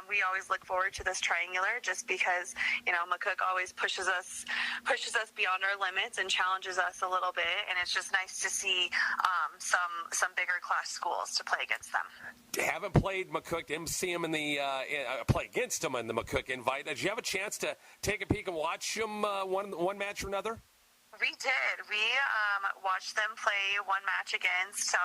we always look forward to this triangular just because, McCook always pushes us beyond our limits and challenges us a little bit, and it's just nice to see some bigger class schools to play against them. Haven't played McCook, didn't see him in the play against him in the McCook invite. Did you have a chance to take a peek and watch him one match or another? We did. We watched them play one match against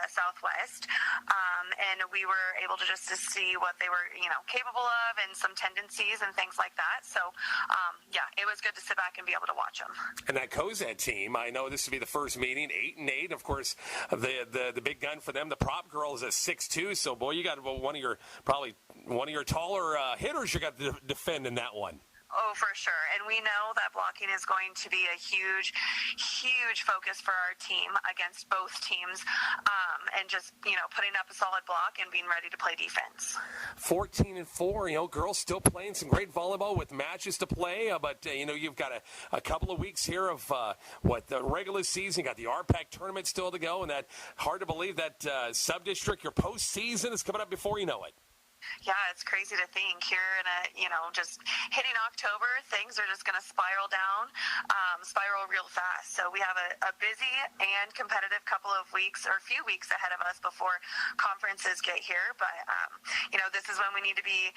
Southwest, and we were able to see what they were, capable of, and some tendencies and things like that. So, it was good to sit back and be able to watch them. And that Cozad team, I know this would be the first meeting, 8-8. Of course, the big gun for them, the prop girl is at 6'2". So, boy, you got one of your taller hitters you got to defend in that one. Oh, for sure. And we know that blocking is going to be a huge, huge focus for our team against both teams, and just, putting up a solid block and being ready to play defense. 14-4, girls still playing some great volleyball with matches to play, but, you've got a couple of weeks here of the regular season. You got the RPAC tournament still to go, and that hard to believe that sub-district, your postseason is coming up before you know it. Yeah, it's crazy to think here in just hitting October, things are just going to spiral real fast. So we have a busy and competitive couple of weeks or a few weeks ahead of us before conferences get here. But, this is when we need to be,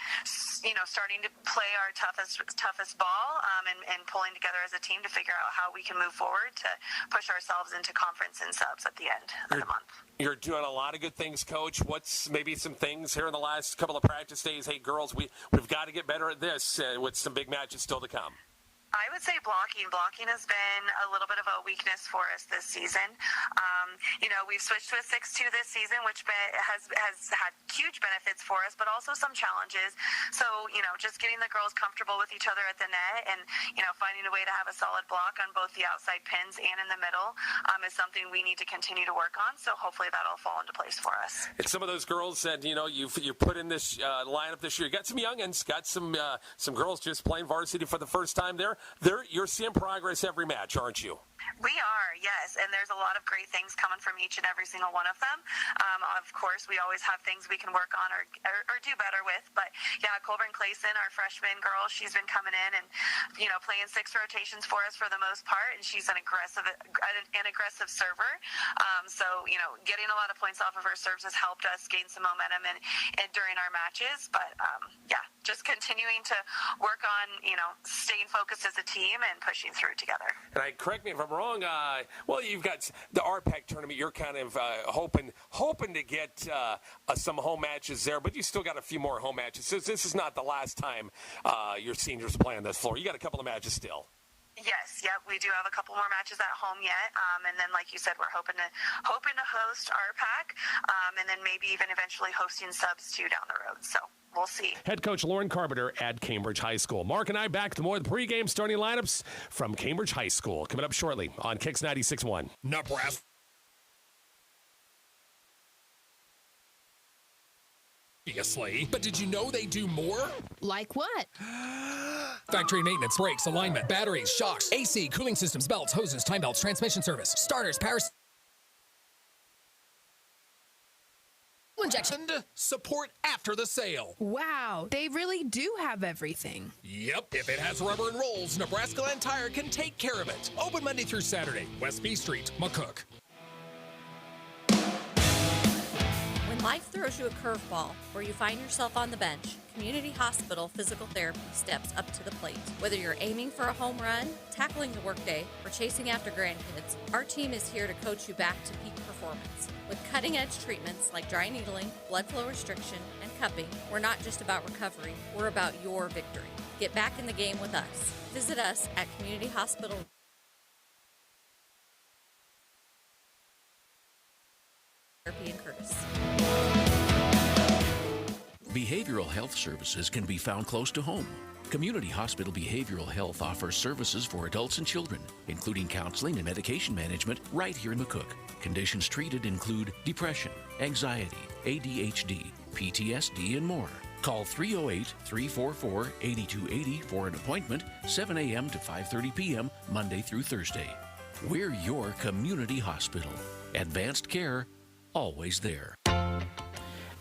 starting to play our toughest ball and pulling together as a team to figure out how we can move forward to push ourselves into conference and subs at the end of the month. You're doing a lot of good things, Coach. What's maybe some things here in the last couple of practice days? Hey, girls, we've got to get better at this with some big matches still to come. I would say blocking. Blocking has been a little bit of a weakness for us this season. We've switched to a 6-2 this season, which has had huge benefits for us, but also some challenges. So, just getting the girls comfortable with each other at the net and, finding a way to have a solid block on both the outside pins and in the middle is something we need to continue to work on. So hopefully that'll fall into place for us. And some of those girls that, you've put in this lineup this year, you got some youngins, got some girls just playing varsity for the first time there. You're seeing progress every match, aren't you? We are, yes, and there's a lot of great things coming from each and every single one of them. Of course, we always have things we can work on or do better with, but yeah, Colburn Clayson, our freshman girl, she's been coming in and, playing 6 rotations for us for the most part, and she's an aggressive server. So, getting a lot of points off of her serves has helped us gain some momentum and during our matches, but just continuing to work on, staying focused as a team and pushing through together. And correct me if I'm wrong, you've got the RPAC tournament. You're kind of hoping to get some home matches there, but you still got a few more home matches. So this is not the last time your seniors play on this floor. You got a couple of matches still. Yes, we do have a couple more matches at home yet, and then, like you said, we're hoping to host RPAC, and then maybe even eventually hosting subs too down the road. So we'll see. Head coach Lauren Carpenter at Cambridge High School. Mark and I back to more of the pregame starting lineups from Cambridge High School coming up shortly on Kicks 96.1. Nebraska. But did you know they do more? Like what? Factory maintenance, brakes, alignment, batteries, shocks, AC, cooling systems, belts, hoses, time belts, transmission service, starters, power injection, support after the sale. Wow, they really do have everything. Yep, if it has rubber and rolls, Nebraska Land Tire can take care of it. Open Monday through Saturday, West B Street, McCook. When life throws you a curveball or you find yourself on the bench, Community Hospital Physical Therapy steps up to the plate. Whether you're aiming for a home run, tackling the workday, or chasing after grandkids, our team is here to coach you back to peak performance. With cutting-edge treatments like dry needling, blood flow restriction, and cupping, we're not just about recovery, we're about your victory. Get back in the game with us. Visit us at Community Hospital Therapy in Curtis. Behavioral health services can be found close to home. Community Hospital Behavioral Health offers services for adults and children, including counseling and medication management right here in McCook. Conditions treated include depression, anxiety, ADHD, PTSD, and more. Call 308-344-8280 for an appointment, 7 a.m. to 5:30 p.m., Monday through Thursday. We're your community hospital. Advanced care, always there.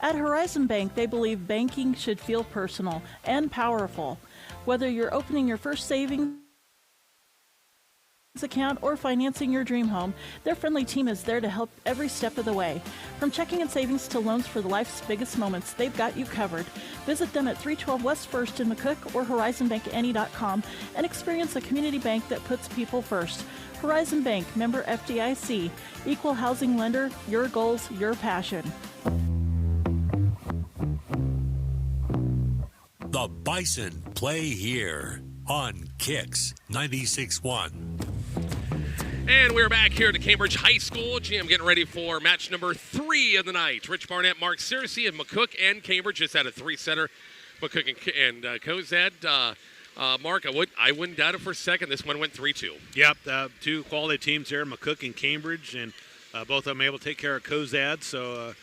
At Horizon Bank, they believe banking should feel personal and powerful. Whether you're opening your first savings account or financing your dream home, their friendly team is there to help every step of the way. From checking and savings to loans for life's biggest moments, they've got you covered. Visit them at 312 West 1st in McCook or horizonbankany.com and experience a community bank that puts people first. Horizon Bank, member FDIC, equal housing lender, your goals, your passion. The Bison play here on Kicks 96.1. And we're back here at Cambridge High School. Jim getting ready for match number 3 of the night. Rich Barnett, Mark Searcy of McCook and Cambridge just had a 3-setter. McCook and Cozad. Mark, I wouldn't doubt it for a second. This one went 3-2. Yep, 2 quality teams here, McCook and Cambridge, and both of them able to take care of Cozad. So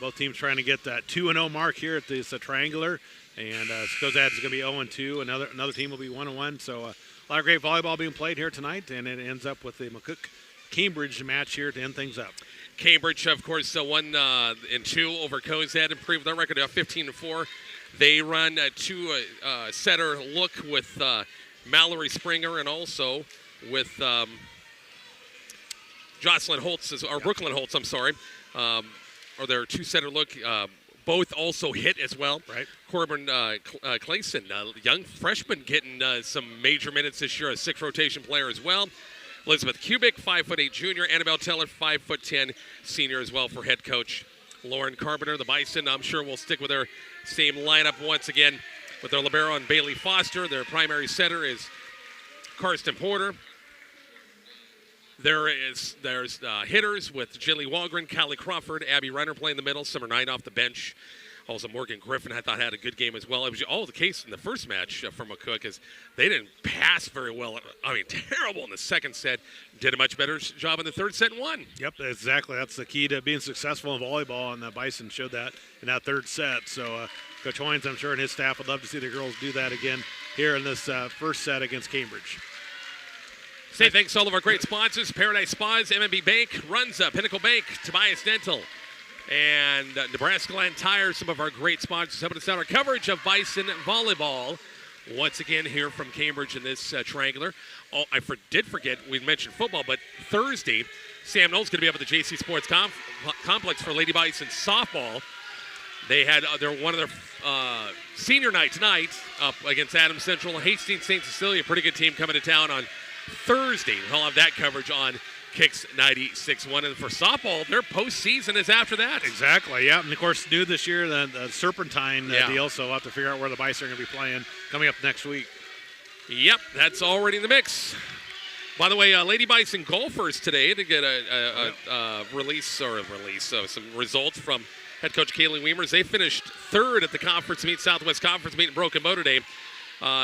both teams trying to get that 2-0 mark here at this triangular. And Cozad is going to be 0-2. Another team will be 1-1. So a lot of great volleyball being played here tonight, and it ends up with the McCook-Cambridge match here to end things up. Cambridge, of course, won in 2 over Cozad, improved their record to 15-4. They run a 2-setter look with Mallory Springer and also with Jocelyn Holtz, or Brooklyn Holtz, I'm sorry. Or their 2-setter look. Both also hit as well. Right. Corbin Clayson, young freshman, getting some major minutes this year, a 6th rotation player as well. Elizabeth Kubik, 5'8" junior. Annabelle Teller, 5'10" senior as well for head coach Lauren Carpenter. The Bison, I'm sure, will stick with their same lineup once again with their libero and Bailey Foster. Their primary setter is Karsten Porter. There's hitters with Jilly Walgren, Callie Crawford, Abby Renner playing the middle, Summer Knight off the bench. Also, Morgan Griffin, I thought, had a good game as well. It was the case in the first match for McCook is they didn't pass very well. I mean, terrible in the second set. Did a much better job in the third set and won. Yep, exactly. That's the key to being successful in volleyball, and the Bison showed that in that third set. So Coach Hoynes, I'm sure, and his staff would love to see the girls do that again here in this first set against Cambridge. Say thanks to all of our great sponsors: Paradise Spas, MMB Bank, Runza, Pinnacle Bank, Tobias Dental, and Nebraska Land Tire. Some of our great sponsors helping us out. Our coverage of Bison Volleyball once again here from Cambridge in this triangular. Oh, I did forget we mentioned football, but Thursday, Sam Knowles going to be up at the JC Sports Complex for Lady Bison softball. They had one of their senior night tonight up against Adams Central. Hastings St. Cecilia, pretty good team coming to town on Thursday. We'll have that coverage on Kicks 96.1. And for softball, their postseason is after that. Exactly, yeah. And, of course, new this year, the Serpentine deal, so we'll have to figure out where the Bison are going to be playing coming up next week. Yep, that's already in the mix. By the way, Lady Bison golfers today to get a some results from head coach Kaylee Weimers. They finished 3rd at the conference meet, Southwest Conference meet in Broken Bow today.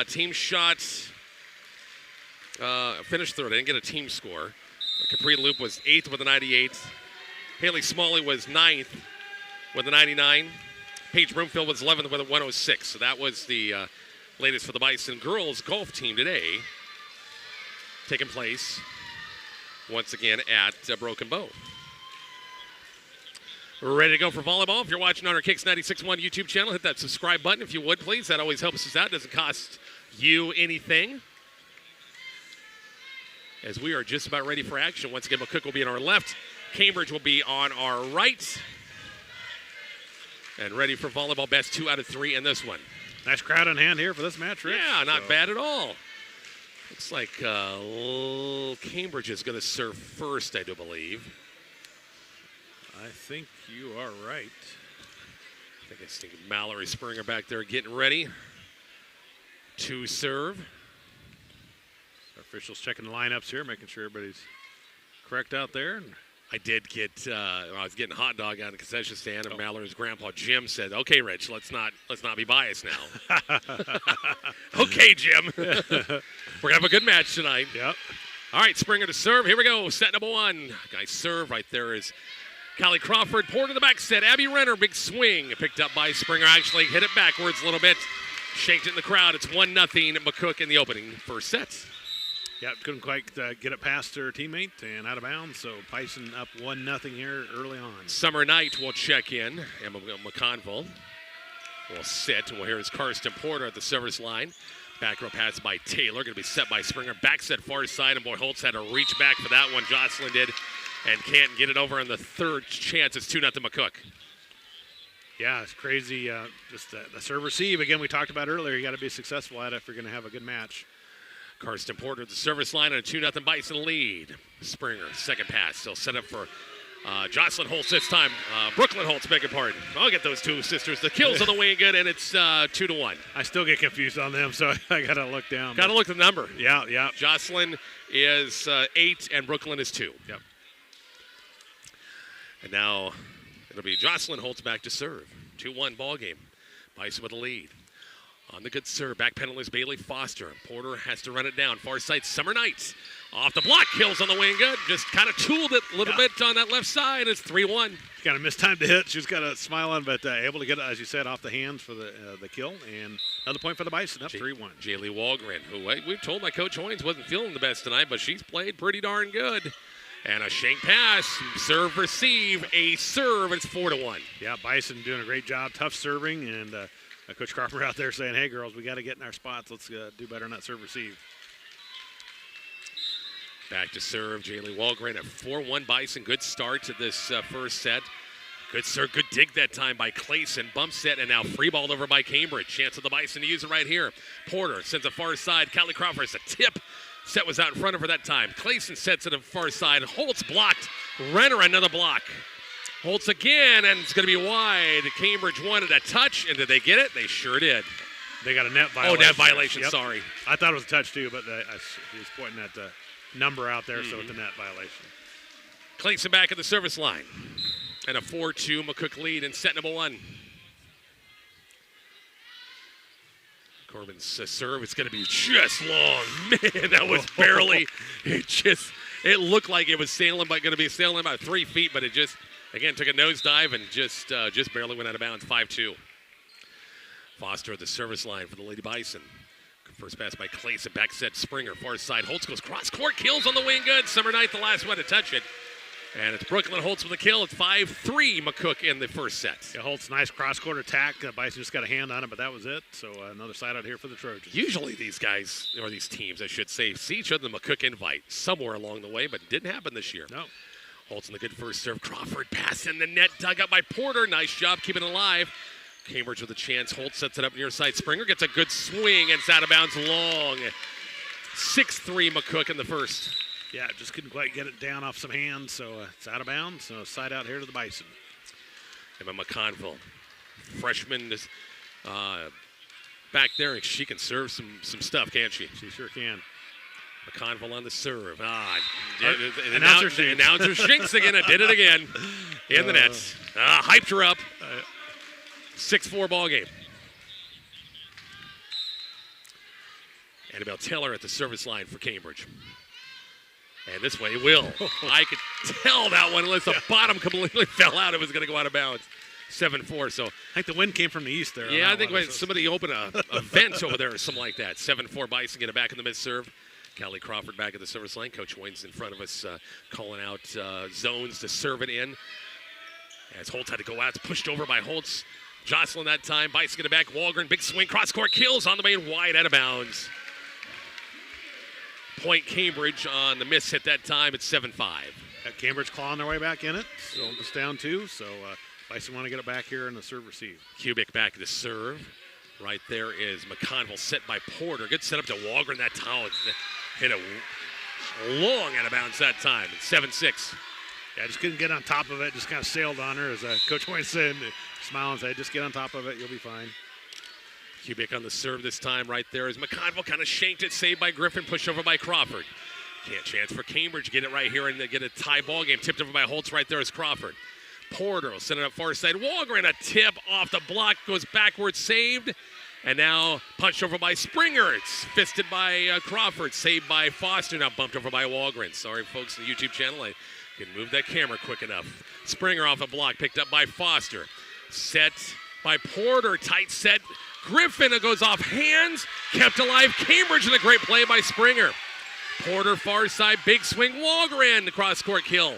Team shot... finished 3rd. I didn't get a team score. Capri Loop was 8th with a 98. Haley Smalley was 9th with a 99. Paige Broomfield was 11th with a 106. So that was the latest for the Bison girls golf team today. Taking place once again at Broken Bow. We're ready to go for volleyball. If you're watching on our Kicks 96.1 YouTube channel, hit that subscribe button if you would, please. That always helps us out. It doesn't cost you anything. As we are just about ready for action. Once again, McCook will be on our left. Cambridge will be on our right. And ready for volleyball. Best 2 out of 3 in this one. Nice crowd on hand here for this match, Rich. Yeah, not bad at all. Looks like Cambridge is going to serve first, I do believe. I think you are right. I think Mallory Springer back there getting ready to serve. Officials checking the lineups here, making sure everybody's correct out there. I did get. I was getting a hot dog on the concession stand, and Mallory's grandpa Jim said, "Okay, Rich, let's not be biased now." Okay, Jim. We're gonna have a good match tonight. Yep. All right, Springer to serve. Here we go. Set number 1. Nice serve right there is Callie Crawford. Poured to the back set. Abby Renner, big swing, picked up by Springer. Actually hit it backwards a little bit, shaked it in the crowd. It's 1-0 McCook in the opening first set. Yeah, couldn't quite get it past their teammate and out of bounds. So Bison up 1-0 here early on. Summer Knight will check in. Emma McConville will sit. And we'll hear his Karsten Porter at the service line. Back row pass by Taylor. Going to be set by Springer. Back set far side. And boy, Holtz had to reach back for that one. Jocelyn did. And can't get it over on the third chance. It's 2-0 McCook. Yeah, it's crazy. Just the serve receive. Again, we talked about earlier. You got to be successful at it if you're going to have a good match. Karsten Porter at the service line and a 2-0 Bison lead. Springer, second pass. Still set up for Jocelyn Holtz this time. Brooklyn Holtz, beg your pardon. I'll get those two sisters. The kills on the wing good, and it's 2-1. I still get confused on them, so I got to look down. Got to look at the number. Yeah. Jocelyn is 8, and Brooklyn is 2. Yep. And now it'll be Jocelyn Holtz back to serve. 2-1 ball game. Bison with the lead. On the good serve, back penalty is Bailey Foster. Porter has to run it down. Far side, Summer Knights. Off the block, kills on the wing good. Just kind of tooled it a little bit on that left side. It's 3-1. Kind of mistimed the hit. She's got a smile on, but able to get it, as you said, off the hands for the kill. And another point for the Bison, up 3-1. Jaylee Walgren, who we've told my coach Hoynes wasn't feeling the best tonight, but she's played pretty darn good. And a shank pass, serve, receive, a serve. It's 4-1. Yeah, Bison doing a great job, tough serving, and Coach Crawford out there saying, hey, girls, we got to get in our spots. Let's do better on that serve receive. Back to serve, Jaylee Walgren at 4-1 Bison. Good start to this first set. Good serve, good dig that time by Clayson. Bump set, and now free ball over by Cambridge. Chance of the Bison to use it right here. Porter sends a far side. Callie Crawford is a tip. Set was out in front of her that time. Clayson sets it to the far side. Holtz blocked. Renner another block. Holtz again, and it's going to be wide. Cambridge wanted a touch, and did they get it? They sure did. They got a net violation. Oh, net violation, yep. Sorry. I thought it was a touch, too, but he was pointing at the number out there, so it's a net violation. Clayson back at the service line. And a 4-2 McCook lead in set number 1. Corbin's serve, it's going to be just long. Man, that was barely, it looked like it was going to be sailing about 3 feet, but it just, again, took a nosedive and just barely went out of bounds, 5-2. Foster at the service line for the Lady Bison. First pass by Clayson, back set Springer, far side. Holtz goes cross court, kills on the wing good. Summer Knight, the last one to touch it. And it's Brooklyn Holtz with the kill. It's 5-3 McCook in the first set. Yeah, Holtz, nice cross-court attack. Bison just got a hand on it, but that was it. So another side out here for the Trojans. Usually these guys, or these teams, I should say, see each other in the McCook invite somewhere along the way, but it didn't happen this year. No. Holtz in the good first serve. Crawford pass in the net, dug up by Porter. Nice job keeping it alive. Cambridge with a chance. Holtz sets it up near side. Springer gets a good swing, and it's out of bounds long. 6-3 McCook in the first. Yeah, just couldn't quite get it down off some hands, so it's out of bounds. So side out here to the Bison. Emma McConville, freshman, is back there, and she can serve some stuff, can't she? She sure can. McConville on the serve. Announcer shinks again. It did it again in the nets. Hyped her up. 6-4 ball game. Annabelle Taylor at the service line for Cambridge. And this way it will. I could tell that one, unless the bottom completely fell out, it was going to go out of bounds. 7-4. So I think the wind came from the east there. Yeah, I think somebody opened a vent over there or something like that. 7-4 Bison get it back in the mid-serve. Callie Crawford back at the service line. Coach Wayne's in front of us calling out zones to serve it in. As Holtz had to go out, it's pushed over by Holtz. Jocelyn that time. Bison get it back. Walgren, big swing, cross-court kills on the main, wide out of bounds. Point Cambridge on the miss hit that time. It's 7-5. Cambridge clawing their way back in it. So it's down 2. So Bison want to get it back here in the serve receive. Kubik back to serve. Right there is McConville set by Porter. Good setup to Walgren that time. Hit a long out of bounds that time. It's 7-6. Yeah, just couldn't get on top of it. Just kind of sailed on her, as Coach Wayne said. Smile and say, just get on top of it. You'll be fine. Kubik on the serve this time right there as McConville kind of shanked it, saved by Griffin, pushed over by Crawford. Can't chance for Cambridge to get it right here and get a tie ball game. Tipped over by Holtz right there is Crawford. Porter will send it up far side. Walgren, a tip off the block, goes backwards, saved. And now punched over by Springer. It's fisted by Crawford, saved by Foster, now bumped over by Walgren. Sorry, folks, in the YouTube channel, I didn't move that camera quick enough. Springer off a block, picked up by Foster. Set by Porter, tight set. Griffin goes off hands, kept alive. Cambridge in a great play by Springer. Porter far side, big swing. Walgren cross court kill.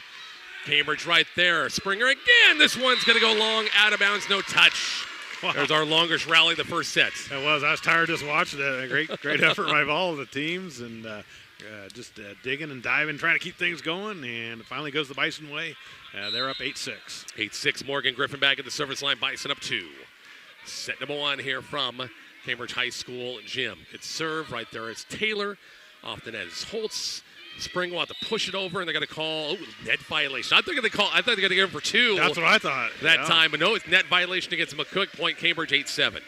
Cambridge right there. Springer again. This one's going to go long, out of bounds, no touch. Wow. There's our longest rally of the first set. It was. I was tired just watching it. Great effort by all of the teams, and just digging and diving, trying to keep things going, and it finally goes the Bison way. They're up 8-6. 8-6, Morgan Griffin back at the service line. Bison up 2. Set number 1 here from Cambridge High School gym. It's serve right there. It's Taylor. Off the net is Holtz. Spring will have to push it over, and they're going to call net violation. I thought they're going to give it for 2. That's what I thought. That time, but no, it's net violation against McCook. Point Cambridge 8-7.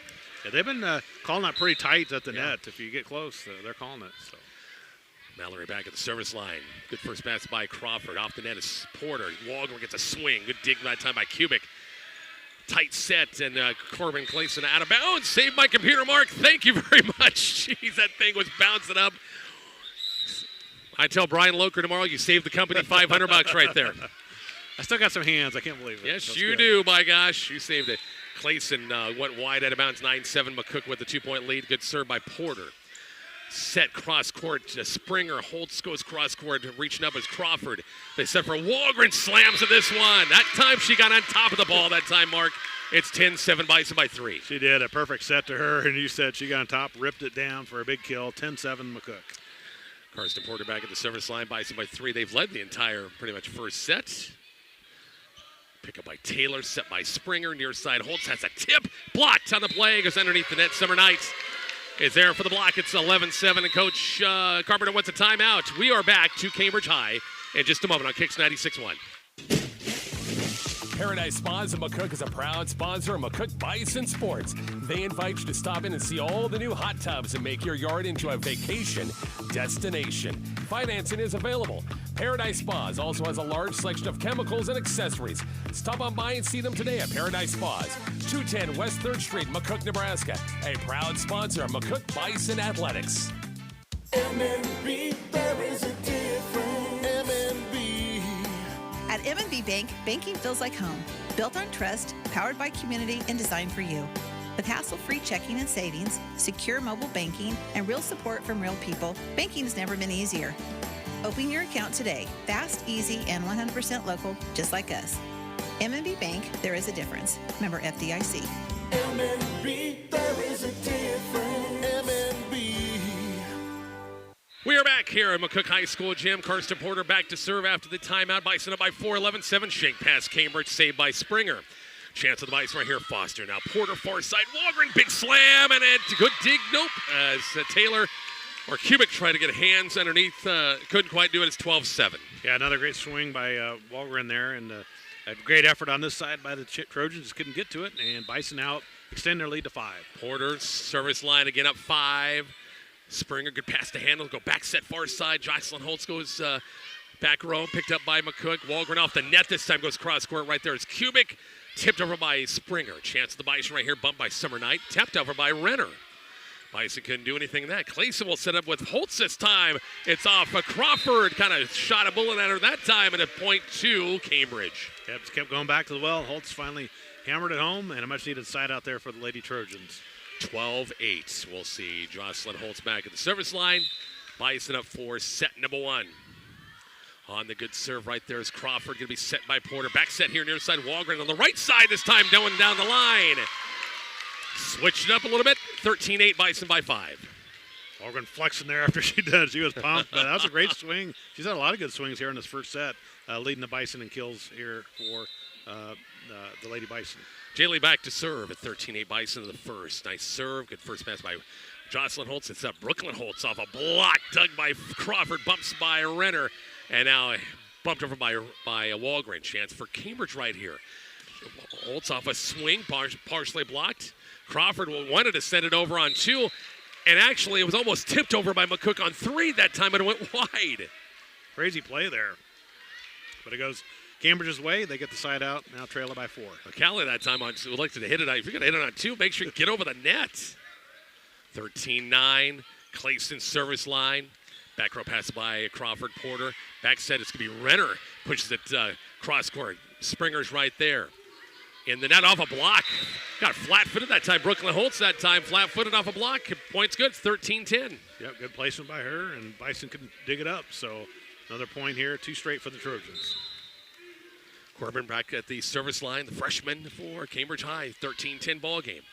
Yeah, they've been calling that pretty tight at the net. If you get close, they're calling it. So. Mallory back at the service line. Good first pass by Crawford. Off the net is Porter. Walgren gets a swing. Good dig that time by Kubik. Tight set, and Corbin Clayson out of bounds. Saved by computer, Mark. Thank you very much. Jeez, that thing was bouncing up. I tell Brian Loker tomorrow, you saved the company $500 right there. I still got some hands. I can't believe it. Yes, That's you good. do, my gosh. You saved it. Clayson went wide out of bounds, 9-7. McCook with the 2-point lead. Good serve by Porter. Set cross court to Springer. Holtz goes cross court. Reaching up is Crawford. They set for Walgren. Slams to this one. That time she got on top of the ball that time, Mark. It's 10-7 Bison by 3. She did a perfect set to her, and you said she got on top, ripped it down for a big kill. 10-7 McCook. Karsten Porter back at the service line. Bison by 3. They've led the entire pretty much first set. Pick up by Taylor. Set by Springer. Near side. Holtz has a tip. Blocked on the play. Goes underneath the net. Summer Knights is there for the block. It's 11-7. And Coach Carpenter wants a timeout. We are back to Cambridge High in just a moment on Kicks 96.1. Paradise Spas in McCook is a proud sponsor of McCook Bison Sports. They invite you to stop in and see all the new hot tubs and make your yard into a vacation destination. Financing is available. Paradise Spas also has a large selection of chemicals and accessories. Stop on by and see them today at Paradise Spas, 210 West 3rd Street, McCook, Nebraska. A proud sponsor of McCook Bison Athletics. MNB, there is a difference. MNB. At M&B Bank, banking feels like home. Built on trust, powered by community, and designed for you. With hassle-free checking and savings, secure mobile banking, and real support from real people, banking has never been easier. Open your account today. Fast, easy, and 100% local, just like us. M&B Bank, there is a difference. Member FDIC. MNB, there is a difference. MNB. We are back here at McCook High School gym. Karsten Porter back to serve after the timeout. Bison up by 4, 11-7. Shank past Cambridge, saved by Springer. Chance of the Bison right here, Foster. Now Porter far side. Walgren, big slam, and a good dig. Nope. As Taylor or Kubik tried to get hands underneath. Couldn't quite do it. It's 12-7. Yeah, another great swing by Walgren there, and a great effort on this side by the Trojans. Just couldn't get to it, and Bison out, extend their lead to 5. Porter, service line again up 5. Springer, good pass to Handel. Go back set far side. Jocelyn Holtz goes back row, picked up by McCook. Walgren off the net this time, goes cross court. Right there is Kubik. Tipped over by Springer. Chance of the Bison right here, bumped by Summer Knight. Tapped over by Renner. Bison couldn't do anything in that. Clayson will set up with Holtz this time. It's off Crawford. Kind of shot a bullet at her that time, and a point to Cambridge. Kept going back to the well. Holtz finally hammered it home, and a much-needed side out there for the Lady Trojans. 12-8. We'll see Jocelyn Holtz back at the service line. Bison up 4, set number 1. On the good serve right there is Crawford. Going to be set by Porter. Back set here near side. Walgren on the right side this time, going down the line. Switched it up a little bit. 13-8, Bison by 5. Walgren flexing there after she did. She was pumped. But that was a great swing. She's had a lot of good swings here in this first set, leading the Bison in kills here for the Lady Bison. Jaylee back to serve at 13-8, Bison in the first. Nice serve. Good first pass by Jocelyn Holtz. It's up Brooklyn Holtz off a block. Dug by Crawford. Bumps by Renner. And now bumped over by a Walgren. Chance for Cambridge right here. Holtz off a swing, partially blocked. Crawford wanted to send it over on 2. And actually, it was almost tipped over by McCook on 3 that time, but it went wide. Crazy play there. But it goes Cambridge's way. They get the side out. Now trail it by 4. Callie that time on 2 elected to hit it. If you're going to hit it on 2, make sure you get over the net. 13-9. Clayson service line. Back row pass by Crawford Porter. Back set, it's going to be Renner. Pushes it cross court. Springer's right there. in the net off a block. Got flat-footed that time. Brooklyn Holtz that time flat-footed off a block. Points good. 13-10. Yep, good placement by her, and Bison couldn't dig it up. So another point here, 2 straight for the Trojans. Corbin back at the service line, the freshman for Cambridge High. 13-10 ball game.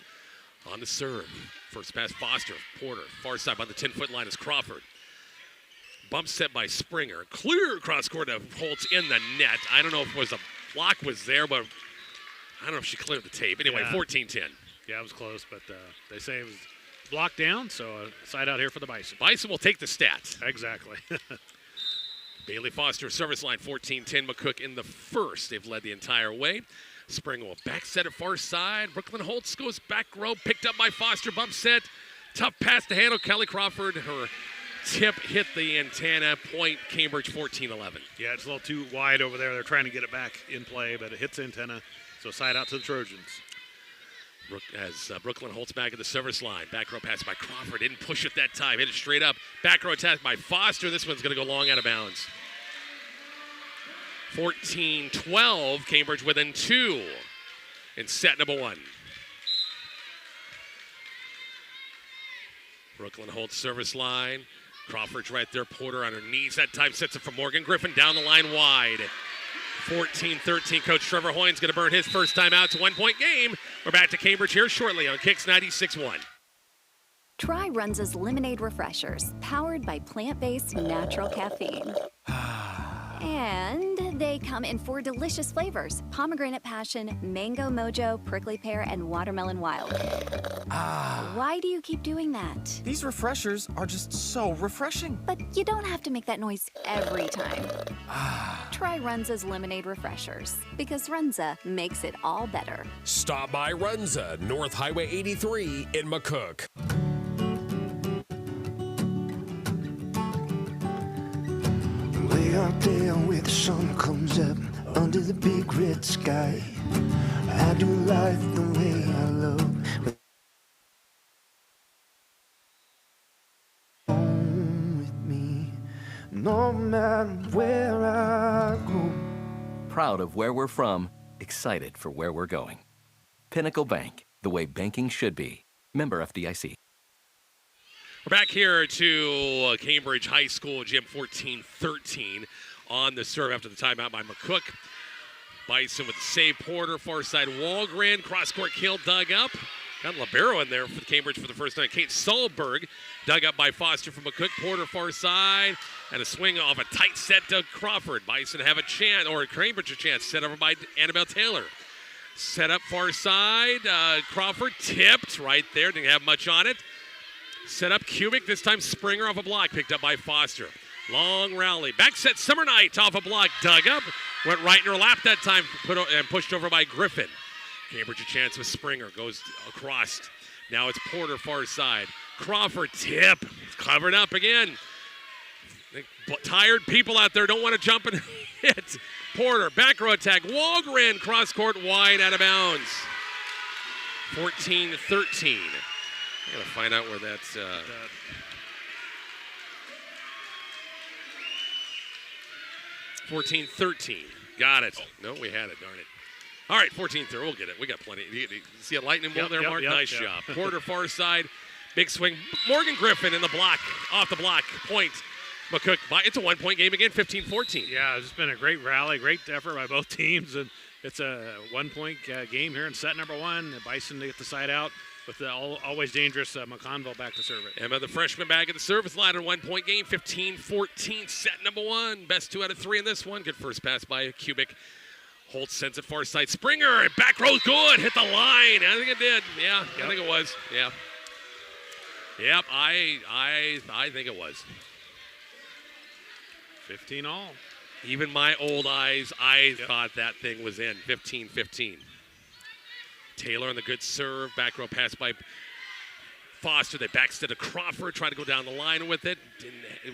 On the serve. First pass, Foster. Porter. Far side by the 10-foot line is Crawford. Bump set by Springer. Clear cross court of Holtz in the net. I don't know if it was a block was there, but I don't know if she cleared the tape. Anyway, 14-10. Yeah, it was close, but they say it was blocked down, so side out here for the Bison. Bison will take the stats. Exactly. Bailey Foster, service line, 14-10. McCook in the first. They've led the entire way. Springer will back set at far side. Brooklyn Holtz goes back row, picked up by Foster. Bump set. Tough pass to handle. Kelly Crawford, her tip hit the antenna. Point Cambridge 14-11. Yeah, it's a little too wide over there. They're trying to get it back in play, but it hits the antenna. So side out to the Trojans. As Brooklyn Holtz back at the service line. Back row pass by Crawford. Didn't push it that time. Hit it straight up. Back row attack by Foster. This one's going to go long out of bounds. 14-12. Cambridge within 2 in set number 1. Brooklyn Holtz service line. Crawford's right there. Porter on her knees. That time sets it for Morgan Griffin down the line wide. 14-13. Coach Trevor Hoyne's going to burn his first time out. It's a 1-point game. We're back to Cambridge here shortly on Kicks 96.1. Try Runza's Lemonade Refreshers, powered by plant-based natural caffeine. And they come in 4 delicious flavors: pomegranate passion, mango mojo, prickly pear, and watermelon wild. Why do you keep doing that? These refreshers are just so refreshing. But you don't have to make that noise every time. Try Runza's Lemonade Refreshers, because Runza makes it all better. Stop by Runza, North Highway 83 in McCook. Way out there where the sun comes up under the big red sky, I do life the way I love. Home with me, no matter where I go. Proud of where we're from, excited for where we're going. Pinnacle Bank, the way banking should be. Member FDIC. We're back here to Cambridge High School, gym 14-13 on the serve after the timeout by McCook. Bison with the save. Porter, far side Walgren, cross-court kill dug up. Got Libero in there for Cambridge for the first time. Kate Solberg dug up by Foster from McCook. Porter far side, and a swing off a tight set to Crawford. Bison have a chance, or Cambridge a chance, set over by Annabelle Taylor. Set up far side, Crawford tipped right there, didn't have much on it. Set up Kubik, this time Springer off a block, picked up by Foster. Long rally. Back set Summer Night off a block, dug up. Went right in her lap that time, and pushed over by Griffin. Cambridge a chance with Springer, goes across. Now it's Porter far side. Crawford tip, covered up again. Tired people out there don't want to jump and hit. Porter, back row attack. Walgren cross court wide out of bounds. 14-13. I gotta find out where that's. 14-13. Got it. No, we had it. Darn it. All right, 14-13. We'll get it. We got plenty. You see a lightning bolt there, Mark? Nice job. Porter far side. Big swing. Morgan Griffin in the block. Off the block. Point. McCook. It's a 1-point game again. 15-14. Yeah, it's been a great rally. Great effort by both teams. And it's a 1-point game here in set number 1. The Bison to get the side out with the always dangerous McConville back to serve it. Emma, the freshman, back at the service line in 1-point game. 15-14. Set number 1. Best 2 out of 3 in this one. Good first pass by Kubik. Holtz sends it far side. Springer, back row good. Hit the line. I think it did. Yeah, I think it was. Yeah. Yep, I think it was. 15 all. Even my old eyes, I thought that thing was in. 15-15. Taylor on the good serve. Back row pass by Foster. They backstep to Crawford. Tried to go down the line with it.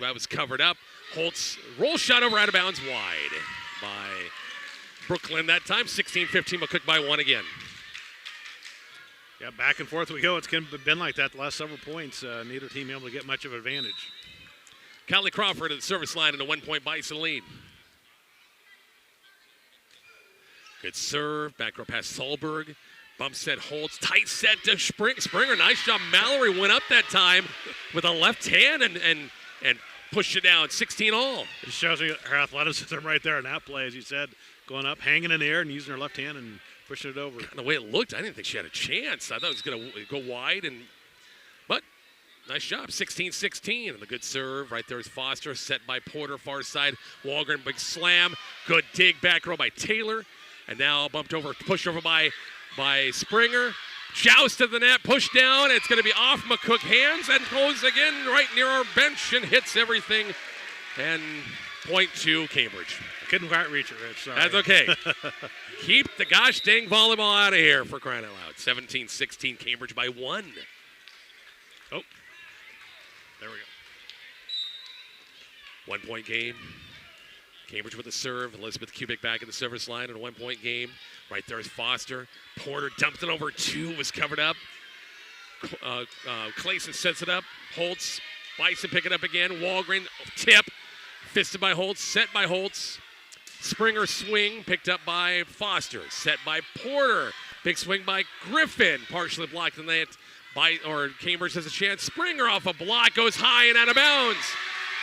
That was covered up. Holtz roll shot over out of bounds wide by Brooklyn that time. 16-15. McCook by 1 again. Yeah, back and forth we go. It's been like that the last several points. Neither team able to get much of an advantage. Callie Crawford at the service line in a 1-point Bison lead. Good serve. Back row pass Solberg. Bump set holds. Tight set to Springer. Nice job. Mallory went up that time with a left hand and pushed it down. 16 all. It shows you her athleticism right there in that play, as you said, going up, hanging in the air and using her left hand and pushing it over. The way it looked, I didn't think she had a chance. I thought it was going to go wide, but nice job. 16-16. And the good serve right there is Foster, set by Porter, far side. Walgren, big slam. Good dig back row by Taylor. And now pushed over by Springer. Joust to the net, push down. It's going to be off McCook hands and goes again right near our bench and hits everything. And point to Cambridge. Couldn't quite reach it, Rich. Sorry. That's okay. Keep the gosh dang volleyball out of here, for crying out loud. 17-16, Cambridge by 1. Oh, there we go. 1 point game. Cambridge with the serve. Elizabeth Kubik back in the service line in a 1 point game. Right there is Foster. Porter dumped it over 2, was covered up. Clayson sets it up. Holtz. Bison pick it up again. Walgren tip. Fisted by Holtz. Set by Holtz. Springer swing. Picked up by Foster. Set by Porter. Big swing by Griffin. Partially blocked in that. Cambridge has a chance. Springer off a block. Goes high and out of bounds.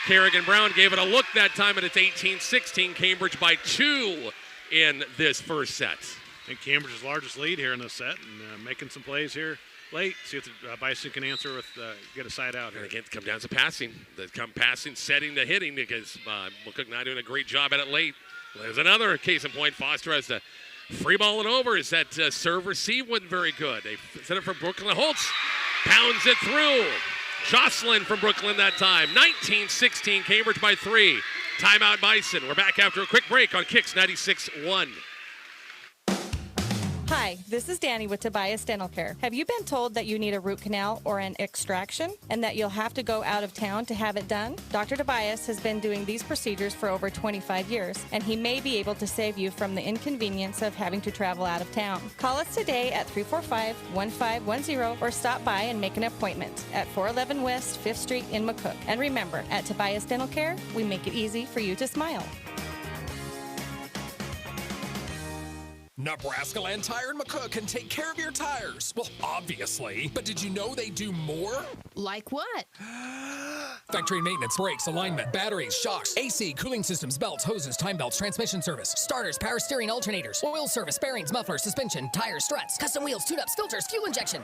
Kerrigan Brown gave it a look that time, and it's 18-16. Cambridge by 2 in this first set. I think Cambridge's largest lead here in this set, and making some plays here late. See if the Bison can answer with get a side out here. And again, come down to passing. They come passing, setting the hitting, because McCook not doing a great job at it late. There's another case in point. Foster has to free ball it over. Is that serve receive wasn't very good. They set it for Brooklyn. Holtz pounds it through. Jocelyn from Brooklyn that time. 19-16, Cambridge by 3. Timeout Bison. We're back after a quick break on Kicks 96.1. Hi, this is Danny with Tobias Dental Care. Have you been told that you need a root canal or an extraction and that you'll have to go out of town to have it done? Dr. Tobias has been doing these procedures for over 25 years, and he may be able to save you from the inconvenience of having to travel out of town. Call us today at 345-1510 or stop by and make an appointment at 411 West 5th Street in McCook. And remember, at Tobias Dental Care, we make it easy for you to smile. Nebraska Land Tire and McCook can take care of your tires. Well, obviously. But did you know they do more? Like what? Factory maintenance, brakes, alignment, batteries, shocks, AC, cooling systems, belts, hoses, time belts, transmission service, starters, power steering, alternators, oil service, bearings, mufflers, suspension, tires, struts, custom wheels, tune-ups, filters, fuel injection,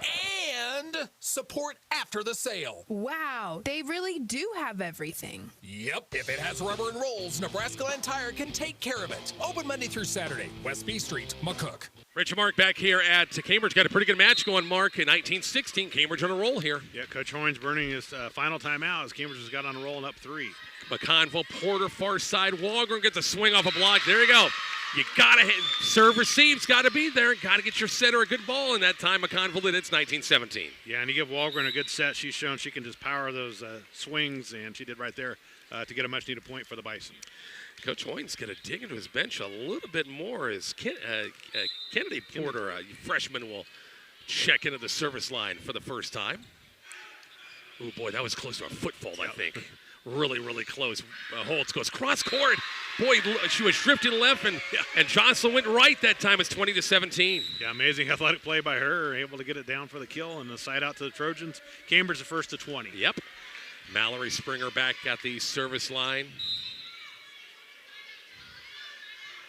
and support after the sale. Wow, they really do have everything. Yep, if it has rubber and rolls, Nebraska Land Tire can take care of it. Open Monday through Saturday, West B Street, McCook. Rich and Mark back here at Cambridge. Got a pretty good match going, Mark, in 19-16. Cambridge on a roll here. Yeah, Coach Horns burning his final timeout as Cambridge has got on a roll and up 3. McConville, Porter, far side. Walgren gets a swing off a block. There you go. You got to hit. Serve receives. Got to be there. Got to get your setter a good ball. And that time, McConville did. It's 19-17. Yeah, and you give Walgren a good set. She's shown she can just power those swings, and she did right there to get a much-needed point for the Bison. Coach Hoyne's going to dig into his bench a little bit more as Kennedy Porter, a freshman, will check into the service line for the first time. Oh, boy, that was close to a foot fault, I think. Really, really close. Holtz goes cross court. Boy, she was drifting left, and Jocelyn went right that time. It's 20-17. Yeah, amazing athletic play by her. Able to get it down for the kill and the side out to the Trojans. Cambridge the first to 20. Yep. Mallory Springer back at the service line.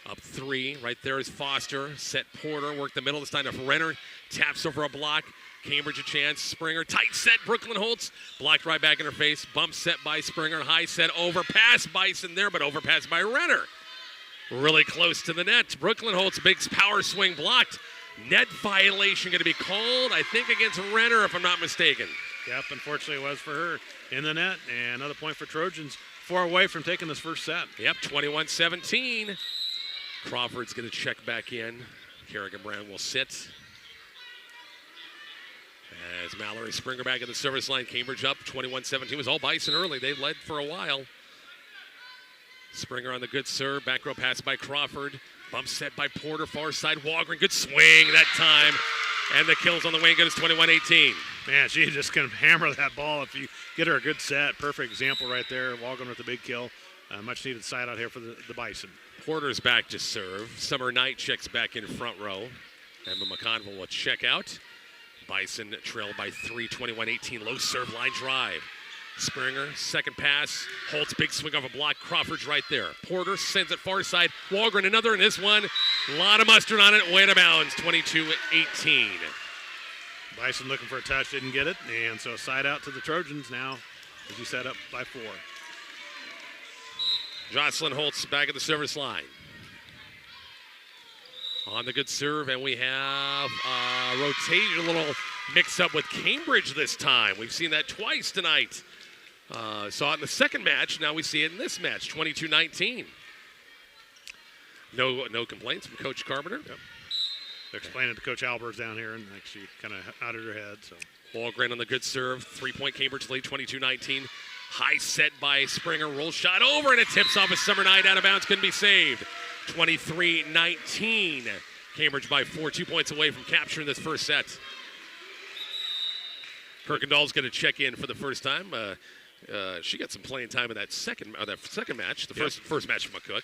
Up 3. Right there is Foster. Set Porter. Work the middle. This time to Renner. Taps over a block. Cambridge a chance. Springer. Tight set. Brooklyn Holtz. Blocked right back in her face. Bump set by Springer. High set. Overpass. Bison there, but overpass by Renner. Really close to the net. Brooklyn Holtz. Big power swing blocked. Net violation going to be called, I think, against Renner, if I'm not mistaken. Yep, unfortunately it was for her in the net. And another point for Trojans. 4 away from taking this first set. Yep, 21-17. Crawford's going to check back in. Kerrigan Brown will sit. As Mallory Springer back at the service line. Cambridge up 21-17. It was all Bison early. They led for a while. Springer on the good serve. Back row pass by Crawford. Bump set by Porter. Far side. Walgren. Good swing that time. And the kills on the wing. Good as 21-18. Man, she just going to hammer that ball if you get her a good set. Perfect example right there. Walgren with the big kill. Much needed side out here for the Bison. Porter's back to serve. Summer Knight checks back in front row. Emma McConville will check out. Bison trailed by 3, 21-18. Low serve line drive. Springer, second pass. Holtz, big swing off a block. Crawford's right there. Porter sends it far side. Walgren another, and this one, a lot of mustard on it. Way to bounds, 22-18. Bison looking for a touch, didn't get it. And so side out to the Trojans now as you set up by 4. Jocelyn Holtz back at the service line. On the good serve, and we have rotated a little mix-up with Cambridge this time. We've seen that twice tonight. Saw it in the second match. Now we see it in this match, 22-19. No complaints from Coach Carpenter. Yep. They're explaining to Coach Albers down here, and she kind of nodded her head. So Walgren on the good serve. 3-point Cambridge lead, 22-19. High set by Springer. Roll shot over, and it tips off a Summer Knight out of bounds. Couldn't be saved. 23-19. Cambridge by 4, 2 points away from capturing this first set. Kirkendall's going to check in for the first time. She got some playing time in that second match, the first match from McCook.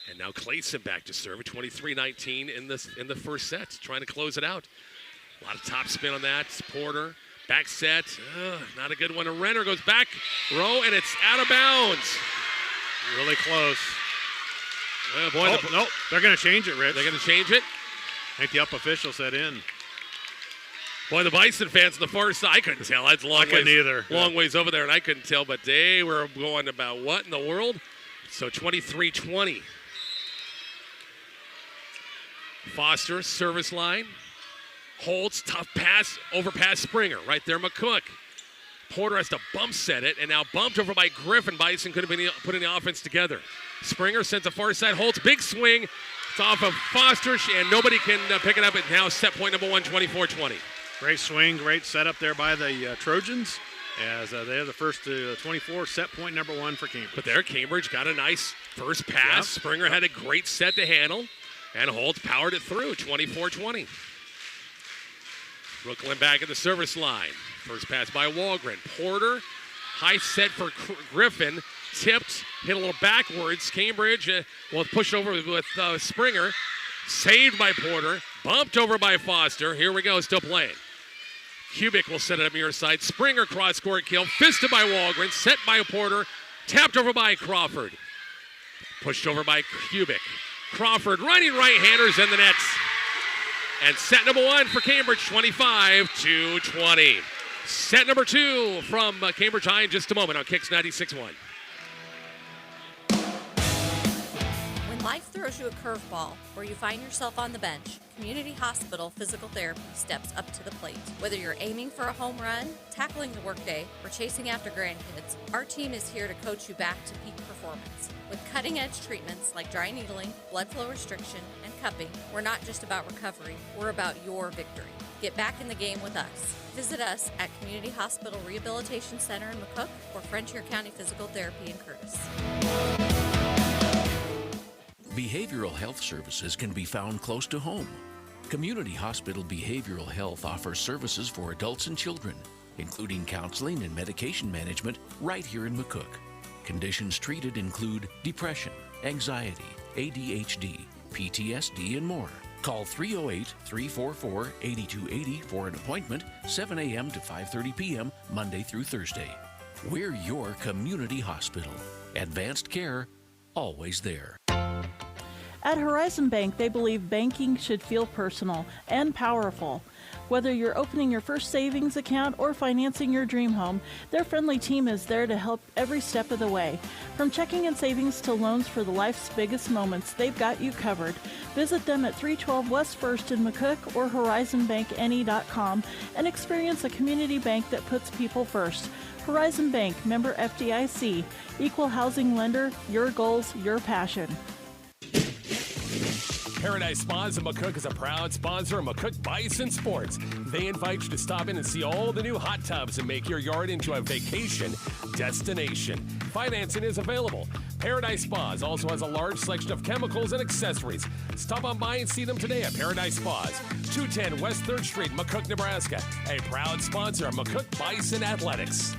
And now Clayson back to serve, 23-19 in the first set, trying to close it out. A lot of top spin on that. Porter, back set, not a good one. Renner goes back row, and it's out of bounds. Really close. Oh, boy, nope, they're going to change it, Rich. They're going to change it? I think the up official said in. Boy, the Bison fans on the far side, I couldn't tell. That's long ways over there, and I couldn't tell, but they were going about what in the world? So 23-20. Foster, service line. Holtz, tough pass, overpass Springer. Right there, McCook. Porter has to bump set it, and now bumped over by Griffin. Bison couldn't have put any offense together. Springer sends a far side. Holtz, big swing. It's off of Foster, and nobody can pick it up. And now set point number 1, 24-20. Great swing, great setup there by the Trojans as they have the first 24, set point number 1 for Cambridge. But there, Cambridge got a nice first pass. Yep. Springer had a great set to handle, and Holtz powered it through, 24-20. Brooklyn back at the service line. First pass by Walgren. Porter, high set for Griffin, tipped, hit a little backwards. Cambridge will push over with Springer. Saved by Porter, bumped over by Foster. Here we go, still playing. Kubik will set it up near side. Springer cross-court kill, fisted by Walgren, set by Porter, tapped over by Crawford. Pushed over by Kubik. Crawford running right-handers in the nets. And set number 1 for Cambridge, 25-20. Set number 2 from Cambridge High in just a moment on Kicks 96.1. When life throws you a curveball or you find yourself on the bench, Community Hospital Physical Therapy steps up to the plate. Whether you're aiming for a home run, tackling the workday, or chasing after grandkids, our team is here to coach you back to peak performance. With cutting-edge treatments like dry needling, blood flow restriction, and cupping, we're not just about recovery, we're about your victory. Get back in the game with us. Visit us at Community Hospital Rehabilitation Center in McCook or Frontier County Physical Therapy in Curtis. Behavioral health services can be found close to home. Community Hospital Behavioral Health offers services for adults and children, including counseling and medication management right here in McCook. Conditions treated include depression, anxiety, ADHD, PTSD, and more. Call 308-344-8280 for an appointment, 7 a.m. to 5:30 p.m., Monday through Thursday. We're your community hospital. Advanced care, always there. At Horizon Bank, they believe banking should feel personal and powerful. Whether you're opening your first savings account or financing your dream home, their friendly team is there to help every step of the way. From checking and savings to loans for life's biggest moments, they've got you covered. Visit them at 312 West 1st in McCook or horizonbankne.com and experience a community bank that puts people first. Horizon Bank, member FDIC, equal housing lender, your goals, your passion. Paradise Spas in McCook is a proud sponsor of McCook Bison Sports. They invite you to stop in and see all the new hot tubs and make your yard into a vacation destination. Financing is available. Paradise Spas also has a large selection of chemicals and accessories. Stop on by and see them today at Paradise Spas, 210 West 3rd Street, McCook, Nebraska. A proud sponsor of McCook Bison Athletics.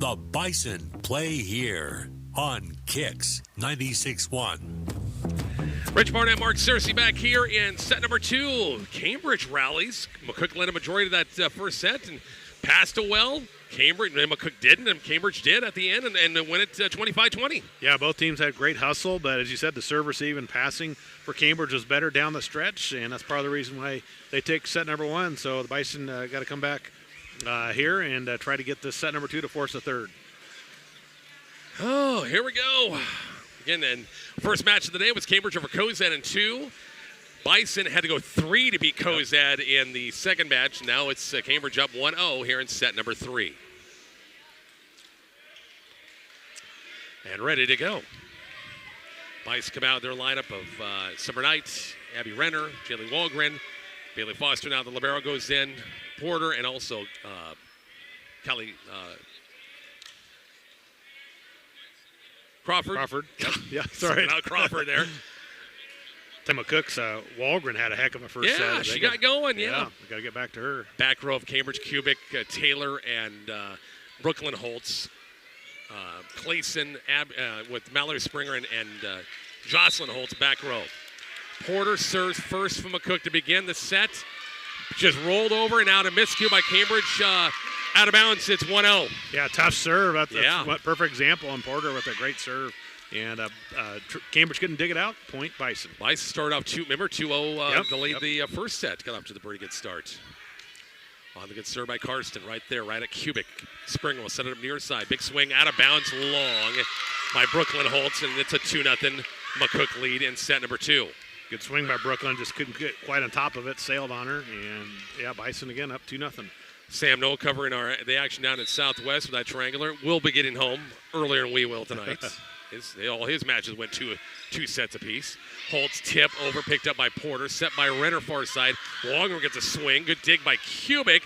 The Bison play here on Kicks 96.1. Rich Barnett, Mark Searcy back here in set number 2. Cambridge rallies. McCook led a majority of that first set and passed it well. McCook didn't, and Cambridge did at the end and win it 25-20. Yeah, both teams had great hustle, but as you said, the serve, receive, and passing for Cambridge was better down the stretch, and that's part of the reason why they take set number 1. So the Bison got to come back here and try to get this set number 2 to force a third. Oh, here we go. Again, and first match of the day was Cambridge over Cozad in 2. Bison had to go 3 to beat Cozad in the second match. Now it's Cambridge up 1-0 here in set number 3. And ready to go. Bison come out with their lineup of Summer Knight, Abby Renner, Jaylee Walgren, Bailey Foster. Now the libero goes in, Porter, and also Kelly Crawford. Yep. Yeah, sorry. Not Crawford there. Tim McCook's Walgren had a heck of a first set. Yeah, she got going, Yeah, we got to get back to her. Back row of Cambridge, Kubik, Taylor, and Brooklyn Holtz. Clayson with Mallory Springer and Jocelyn Holtz back row. Porter serves first from McCook to begin the set. Just rolled over and out a miscue by Cambridge. Out of bounds, it's 1-0. Yeah, tough serve. That's a perfect example on Porter with a great serve. And Cambridge couldn't dig it out. Point Bison. Bison started off 2-0 to lead the first set. Got up to the pretty good start. On the good serve by Karsten right there, right at Kubik. Springer will set it up near side. Big swing out of bounds long by Brooklyn Holtz, and it's a 2-0 McCook lead in set number 2. Good swing by Brooklyn, just couldn't get quite on top of it, sailed on her, and Bison again up 2-0. Sam Noel covering the action down in Southwest with that triangular. Will be getting home earlier than we will tonight. All his matches went two sets apiece. Holtz tip over, picked up by Porter, set by Renner far side. Walgren gets a swing, good dig by Kubik.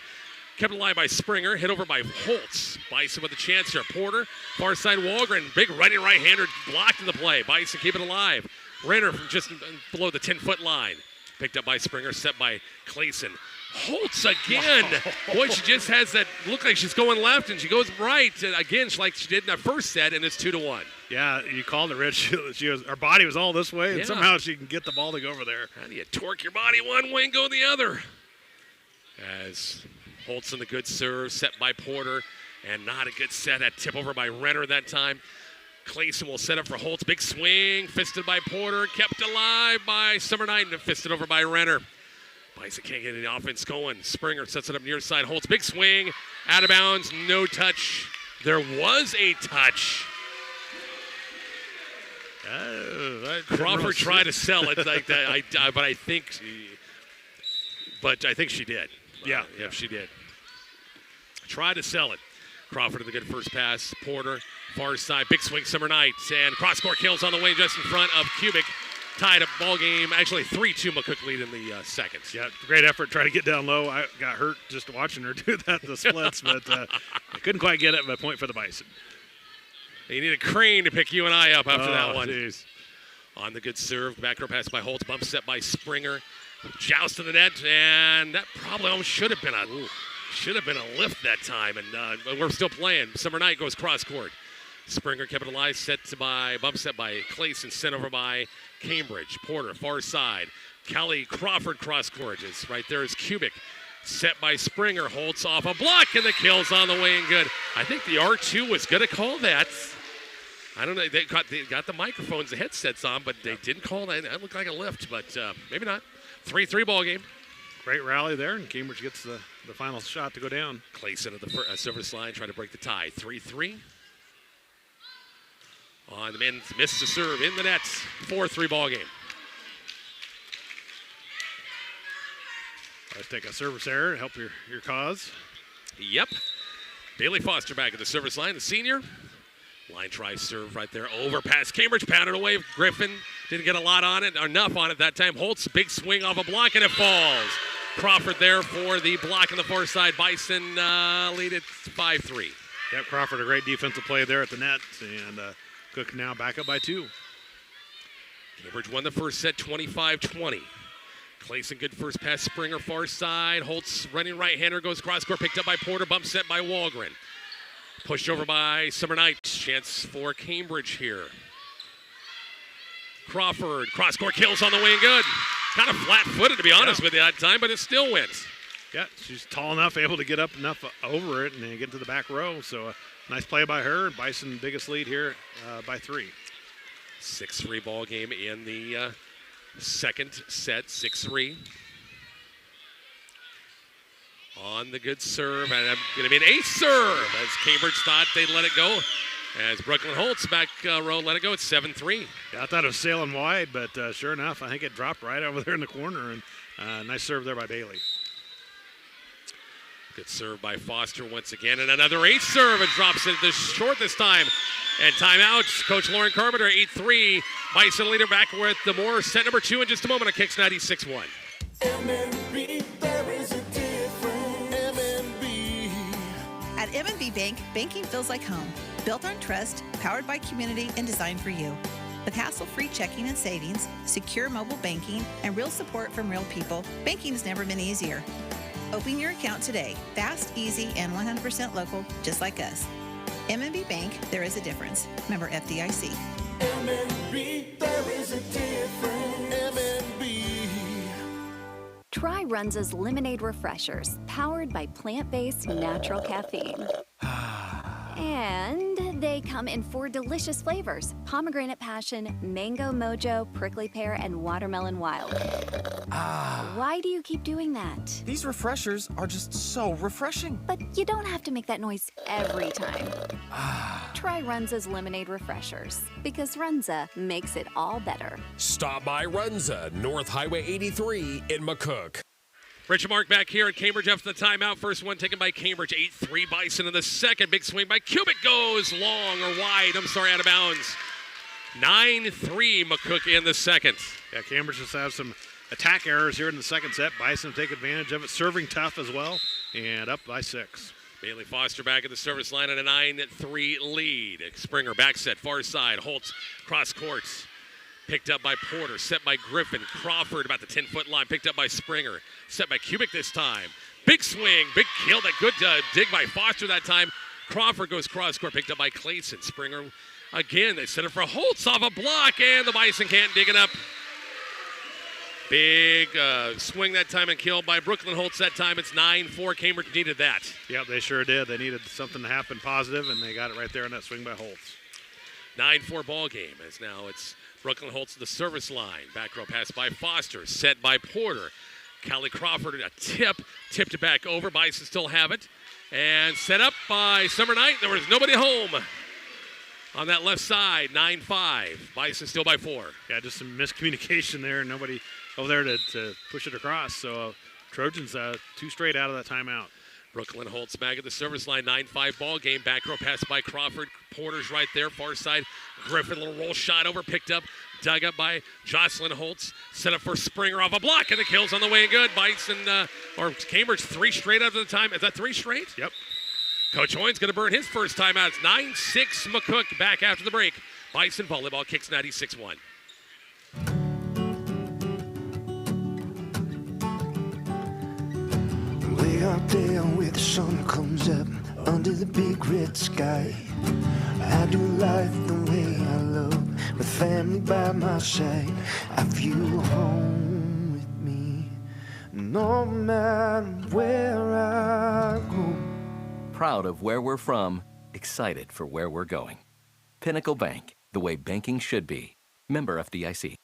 Kept alive by Springer, hit over by Holtz. Bison with a chance here. Porter, far side Walgren, big running right-hander blocked in the play. Bison keep it alive. Renner from just below the 10-foot line. Picked up by Springer, set by Clayson. Holtz again. Wow. Boy, she just has that look like she's going left, and she goes right again, like she did in that first set, and it's 2-1. Yeah, you called it, Rich. Her body was all this way, and somehow she can get the ball to go over there. How do you torque your body one way and go the other? As Holtz in the good serve, set by Porter, and not a good set. That tip over by Renner that time. Clayson will set up for Holtz. Big swing, fisted by Porter, kept alive by Summer Knight, and fisted over by Renner. Bison can't get any offense going. Springer sets it up near side. Holtz, big swing, out of bounds, no touch. There was a touch. Crawford tried to sell it like that, but I think she did. Yeah, she did. Tried to sell it. Crawford with a good first pass. Porter, far side, big swing, Summer Knight, and cross-court kills on the way just in front of Kubik. Tied up ball game, actually 3-2 McCook lead in the second. Yeah, great effort trying to get down low. I got hurt just watching her do that, the splits, but I couldn't quite get it, but a point for the Bison. You need a crane to pick you and I up after that one. Geez. On the good serve, back row pass by Holtz, bump set by Springer. Joust to the net, and that probably almost should have been a lift that time, and we're still playing. Summer Knight goes cross court. Springer kept it alive, bump set by Clayson, sent over by Cambridge. Porter, far side. Kelly Crawford cross court is right there is Kubik. Set by Springer, Holtz off a block, and the kill's on the way and good. I think the R2 was going to call that. I don't know. They got the microphones, the headsets on, but they didn't call that. That looked like a lift, but maybe not. 3-3 ball game. Great rally there, and Cambridge gets the final shot to go down. Clayson at the service line trying to break the tie. 3-3. On the men's missed to serve in the net. 4-3 ball game. Let's take a service error to help your cause. Yep. Bailey Foster back at the service line, the senior. Line try serve right there. Over past Cambridge, pounded away. Griffin didn't get a lot on it, enough on it that time. Holtz, big swing off a block, and it falls. Crawford there for the block on the far side. Bison lead it 5-3. Yep, Crawford, a great defensive play there at the net, and Cook now back up by 2. Cambridge won the first set 25-20. Clayson, good first pass. Springer, far side. Holtz, running right-hander, goes cross-court, picked up by Porter, bump set by Walgren. Pushed over by Summer Knight. Chance for Cambridge here. Crawford, cross-court kills on the wing, good. Kind of flat-footed, to be honest with you, that time, but it still wins. Yeah, she's tall enough, able to get up enough over it and then get to the back row. So nice play by her. Bison biggest lead here by 3. 6-3 ball game in the second set, 6-3. On the good serve, and going to be an ace serve as Cambridge thought they'd let it go. As Brooklyn Holtz back row let it go, it's 7-3. Yeah, I thought it was sailing wide, but sure enough, I think it dropped right over there in the corner. And nice serve there by Bailey. Good serve by Foster once again, and another ace serve. It drops it short this time. And timeout, Coach Lauren Carpenter, 8-3. Bison leader back with the more set number 2 in just a moment on Kicks 96.1. MNB, there is a difference. MNB. At M&B Bank, banking feels like home. Built on trust, powered by community, and designed for you. With hassle-free checking and savings, secure mobile banking, and real support from real people, banking's never been easier. Open your account today. Fast, easy, and 100% local, just like us. M&B Bank, there is a difference. Member FDIC. MNB, there is a difference. MNB. Try Runza's Lemonade Refreshers, powered by plant-based natural caffeine. And they come in 4 delicious flavors: pomegranate passion, mango mojo, prickly pear, and watermelon wild. Why do you keep doing that? These refreshers are just so refreshing. But you don't have to make that noise every time. Try Runza's Lemonade Refreshers, because Runza makes it all better. Stop by Runza, North Highway 83 in McCook. Rich and Mark back here at Cambridge after the timeout. First one taken by Cambridge, 8-3 Bison in the second. Big swing by Cubic goes long or wide. Out of bounds. 9-3 McCook in the second. Yeah, Cambridge just have some attack errors here in the second set. Bison take advantage of it. Serving tough as well, and up by 6. Bailey Foster back at the service line at a 9-3 lead. Springer back set, far side. Holtz cross courts. Picked up by Porter, set by Griffin. Crawford about the 10-foot line, picked up by Springer. Set by Cubic this time. Big swing, big kill. That good dig by Foster that time. Crawford goes cross court, picked up by Clayson. Springer again, they set it for Holtz off a block, and the Bison can't dig it up. Big swing that time and kill by Brooklyn Holtz that time. It's 9-4. Cambridge needed that. Yep, they sure did. They needed something to happen positive, and they got it right there on that swing by Holtz. 9-4 ball game, as now it's Brooklyn Holtz to the service line. Back row pass by Foster, set by Porter. Callie Crawford, a tipped it back over. Bison still have it. And set up by Summer Knight. There was nobody home on that left side, 9-5. Bison still by 4. Yeah, just some miscommunication there. Nobody over there to push it across. So Trojans 2 straight out of that timeout. Brooklyn Holtz back at the service line, 9-5 ball game. Back row pass by Crawford. Porter's right there, far side. Griffin, little roll shot over, picked up, dug up by Jocelyn Holtz. Set up for Springer off a block, and the kill's on the way good. Bison, or Cambridge 3 straight after the time. Is that 3 straight? Yep. Coach Hoynes going to burn his first timeout. It's 9-6 McCook back after the break. Bison Volleyball Kicks 96.1. Way out there where the sun comes up under the big red sky, I do life the way I love, with family by my side. I feel home with me, no matter where I go. Proud of where we're from, excited for where we're going. Pinnacle Bank, the way banking should be. Member FDIC.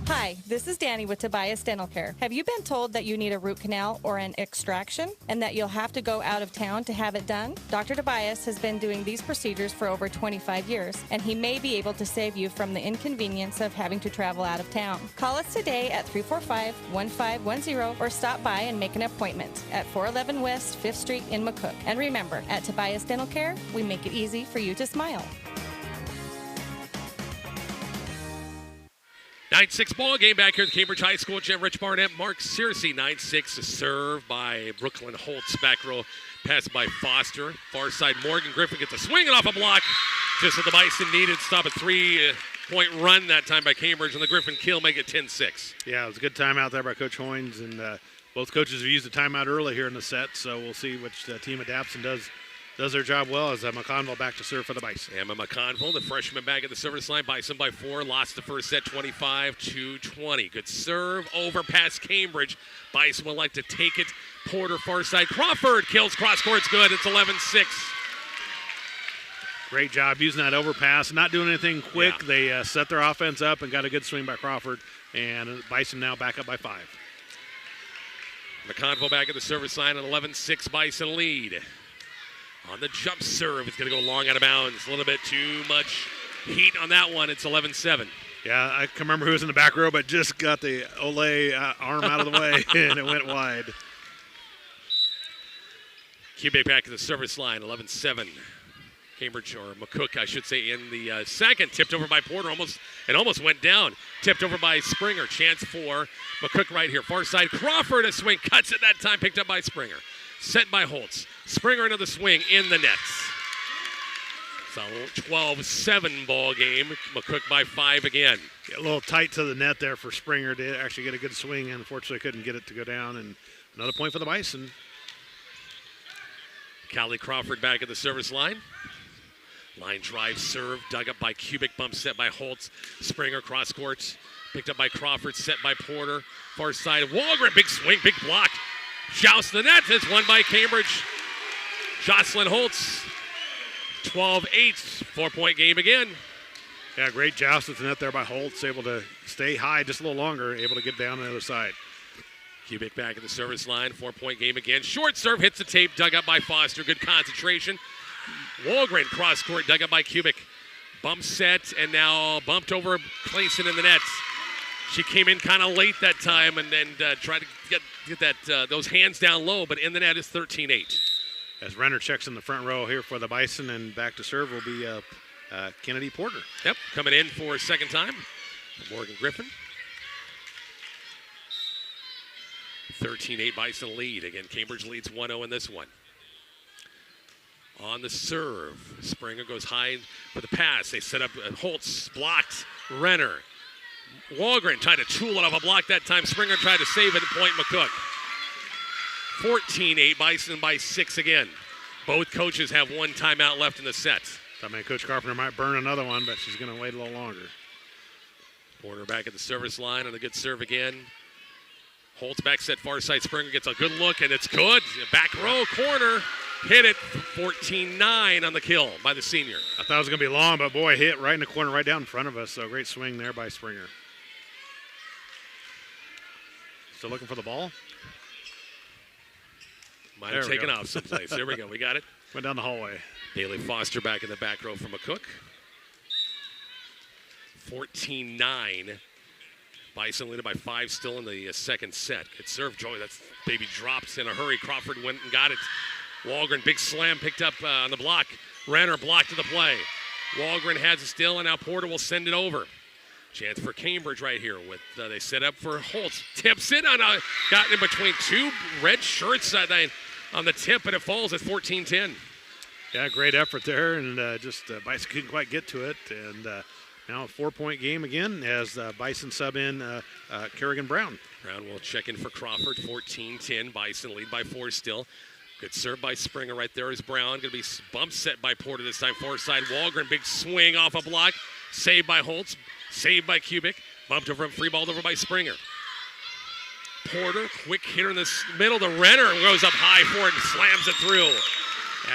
Hi, this is Danny with Tobias Dental Care. Have you been told that you need a root canal or an extraction and that you'll have to go out of town to have it done? Dr. Tobias has been doing these procedures for over 25 years, and he may be able to save you from the inconvenience of having to travel out of town. Call us today at 345-1510 or stop by and make an appointment at 411 West 5th Street in McCook. And remember, at Tobias Dental Care, we make it easy for you to smile. 9-6 ball game back here at Cambridge High School. Jim Rich Barnett, Mark Searcy, 9-6. A serve by Brooklyn Holtz. Back row pass by Foster. Far side, Morgan Griffin gets a swing and off a block. Just what the Bison needed. Stop a 3-point run that time by Cambridge, and the Griffin kill make it 10-6. Yeah, it was a good timeout there by Coach Hoynes, and both coaches have used the timeout early here in the set, so we'll see which team adapts and does does their job well as McConville back to serve for the Bison. Emma McConville, the freshman back at the service line. Bison by 4. Lost the first set 25-20. Good serve over past Cambridge. Bison will like to take it. Porter far side. Crawford kills cross court. It's good. It's 11-6. Great job using that overpass. Not doing anything quick. Yeah. They set their offense up and got a good swing by Crawford. And Bison now back up by 5. McConville back at the service line. An 11-6 Bison lead. On the jump serve, it's going to go long out of bounds. A little bit too much heat on that one. It's 11-7. Yeah, I can remember who was in the back row, but just got the Olay arm out of the way, and it went wide. Kubik back at the service line, 11-7. Cambridge, or McCook, I should say, in the second. Tipped over by Porter, almost went down. Tipped over by Springer. Chance for McCook right here. Far side, Crawford, a swing. Cuts it that time, picked up by Springer. Set by Holtz. Springer into the swing in the nets. It's a 12-7 ball game. McCook by 5 again. Yeah, a little tight to the net there for Springer to actually get a good swing. Unfortunately, couldn't get it to go down. And another point for the Bison. Callie Crawford back at the service line. Line drive serve, dug up by Kubik, bump set by Holtz. Springer cross court, picked up by Crawford, set by Porter. Far side, Walgren, big swing, big block. Joust the net, it's won by Cambridge. Jocelyn Holtz, 12-8, 4-point game again. Yeah, great joust at the net there by Holtz, able to stay high just a little longer, able to get down on the other side. Kubik back at the service line, 4-point game again. Short serve, hits the tape, dug up by Foster, good concentration. Walgren cross court, dug up by Kubik. Bump set, and now bumped over Clayson in the nets. She came in kind of late that time and tried to get that those hands down low, but in the net is 13-8. As Renner checks in the front row here for the Bison, and back to serve will be Kennedy Porter. Yep, coming in for a second time. Morgan Griffin. 13-8 Bison lead. Again, Cambridge leads 1-0 in this one. On the serve, Springer goes high for the pass. They set up Holtz, blocked. Renner. Walgren tried to tool it off a block that time. Springer tried to save it and point McCook. 14-8, Bison by 6 again. Both coaches have one timeout left in the set. I mean, Coach Carpenter might burn another one, but she's going to wait a little longer. Porter back at the service line on a good serve again. Holtz back set far side. Springer gets a good look, and it's good. Back row, corner. Hit it, 14-9 on the kill by the senior. I thought it was going to be long, but boy, hit right in the corner, right down in front of us. So great swing there by Springer. Still looking for the ball? Might have taken off someplace. There we go. We got it. Went down the hallway. Haley Foster back in the back row for McCook. 14-9. Bison leading by 5 still in the second set. Good serve, Joey. That's baby drops in a hurry. Crawford went and got it. Walgren, big slam picked up on the block. Renner blocked to the play. Walgren has it still, and now Porter will send it over. Chance for Cambridge right here. With they set up for Holtz. Tips it on got in between two red shirts on the tip, and it falls at 14-10. Yeah, great effort there, and Bison couldn't quite get to it. And now a 4-point game again as Bison sub in Kerrigan Brown. Brown will check in for Crawford. 14-10. Bison lead by 4 still. Good serve by Springer right there is Brown. Going to be bump set by Porter this time. Far side, Walgren, big swing off a block. Saved by Holtz. Saved by Kubik. Bumped over, free balled over by Springer. Porter, quick hitter in the middle. The Renner goes up high for it and slams it through.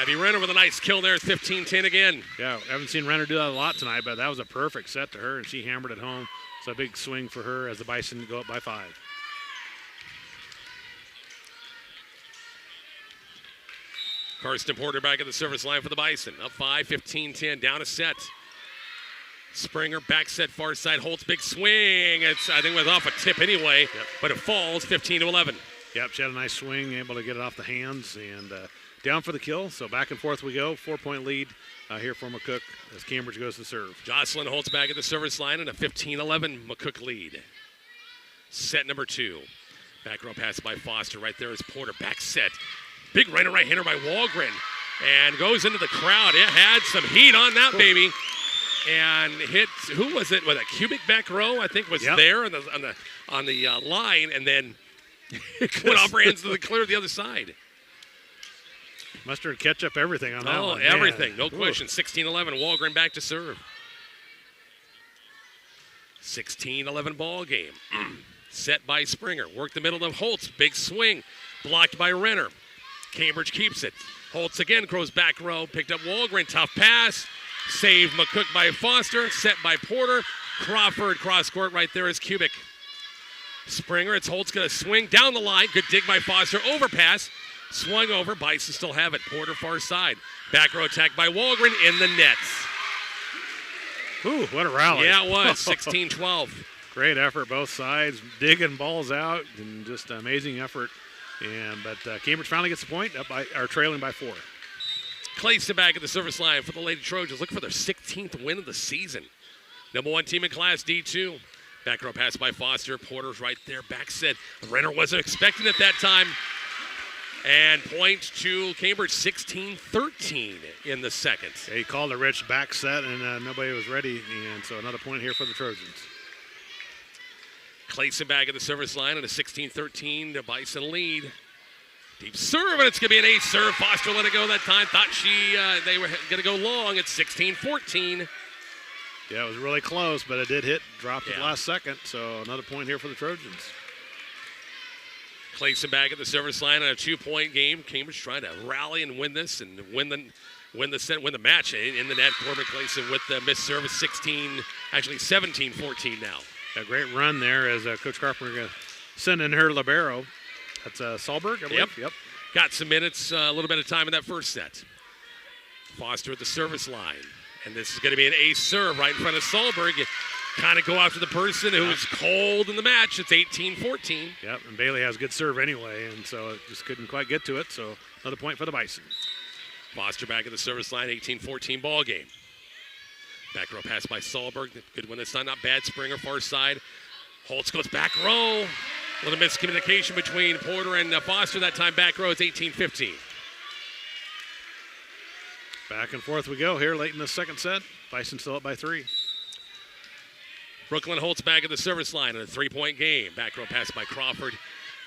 Abby Renner with a nice kill there. 15-10 again. Yeah, haven't seen Renner do that a lot tonight, but that was a perfect set to her, and she hammered it home. So a big swing for her as the Bison go up by 5. Karsten Porter back at the service line for the Bison. Up 5, 15-10, down a set. Springer back set far side. Holtz big swing. I think it was off a tip anyway, but it falls 15-11. Yep, she had a nice swing, able to get it off the hands, and down for the kill. So back and forth we go. 4-point lead here for McCook as Cambridge goes to serve. Jocelyn Holtz back at the service line and a 15-11 McCook lead. Set number 2. Back row pass by Foster. Right there is Porter. Back set. Big right-hander by Walgren. And goes into the crowd. It had some heat on that baby. And hit, who was it? Was it Kubik back row, I think, was there on the line. And then it went off her hands to the clear the other side. Mustard, ketchup, everything on that one. Everything. No Ooh. question. 16-11. Walgren back to serve. 16-11 ball game. Set by Springer. Work the middle of Holtz. Big swing. Blocked by Renner. Cambridge keeps it. Holtz again goes back row. Picked up Walgren. Tough pass. Saved McCook by Foster. Set by Porter. Crawford cross court right there is Kubik. Springer. It's Holtz going to swing down the line. Good dig by Foster. Overpass. Swung over. Bison still have it. Porter far side. Back row attack by Walgren in the nets. Ooh, what a rally. Yeah, it was. 16-12. Great effort, both sides, digging balls out, and just amazing effort. But Cambridge finally gets the point, trailing by 4. Clayson back at the service line for the Lady Trojans, looking for their 16th win of the season. Number 1 team in Class D2. Back row pass by Foster. Porter's right there. Back set. Renner wasn't expecting it that time. And point to Cambridge, 16-13 in the second. Yeah, he called a rich back set, and nobody was ready. And so another point here for the Trojans. Clayson back at the service line on a 16-13 Bison lead. Deep serve, and it's going to be an ace serve. Foster let it go that time. Thought they were going to go long. It's 16-14. Yeah, it was really close, but it did hit. Dropped at the last second. So another point here for the Trojans. Clayson back at the service line on a 2-point game. Cambridge trying to rally and win this and win the match in the net. Corbin Clayson with the missed service, 17-14 now. A great run there as Coach Carpenter going to send in her libero. That's Sahlberg, I believe. Yep. Got some minutes, a little bit of time in that first set. Foster at the service line. And this is going to be an ace serve right in front of Sahlberg. You kind of go after the person who is cold in the match. It's 18-14. Yep, and Bailey has good serve anyway, and so it just couldn't quite get to it. So another point for the Bison. Foster back at the service line, 18-14 ball game. Back row pass by Sahlberg. Good one this time, not bad. Springer far side. Holtz goes back row. A little miscommunication between Porter and Foster. That time back row, it's 18-15. Back and forth we go here late in the second set. Bison still up by 3. Brooklyn Holtz back at the service line in a 3-point game. Back row pass by Crawford.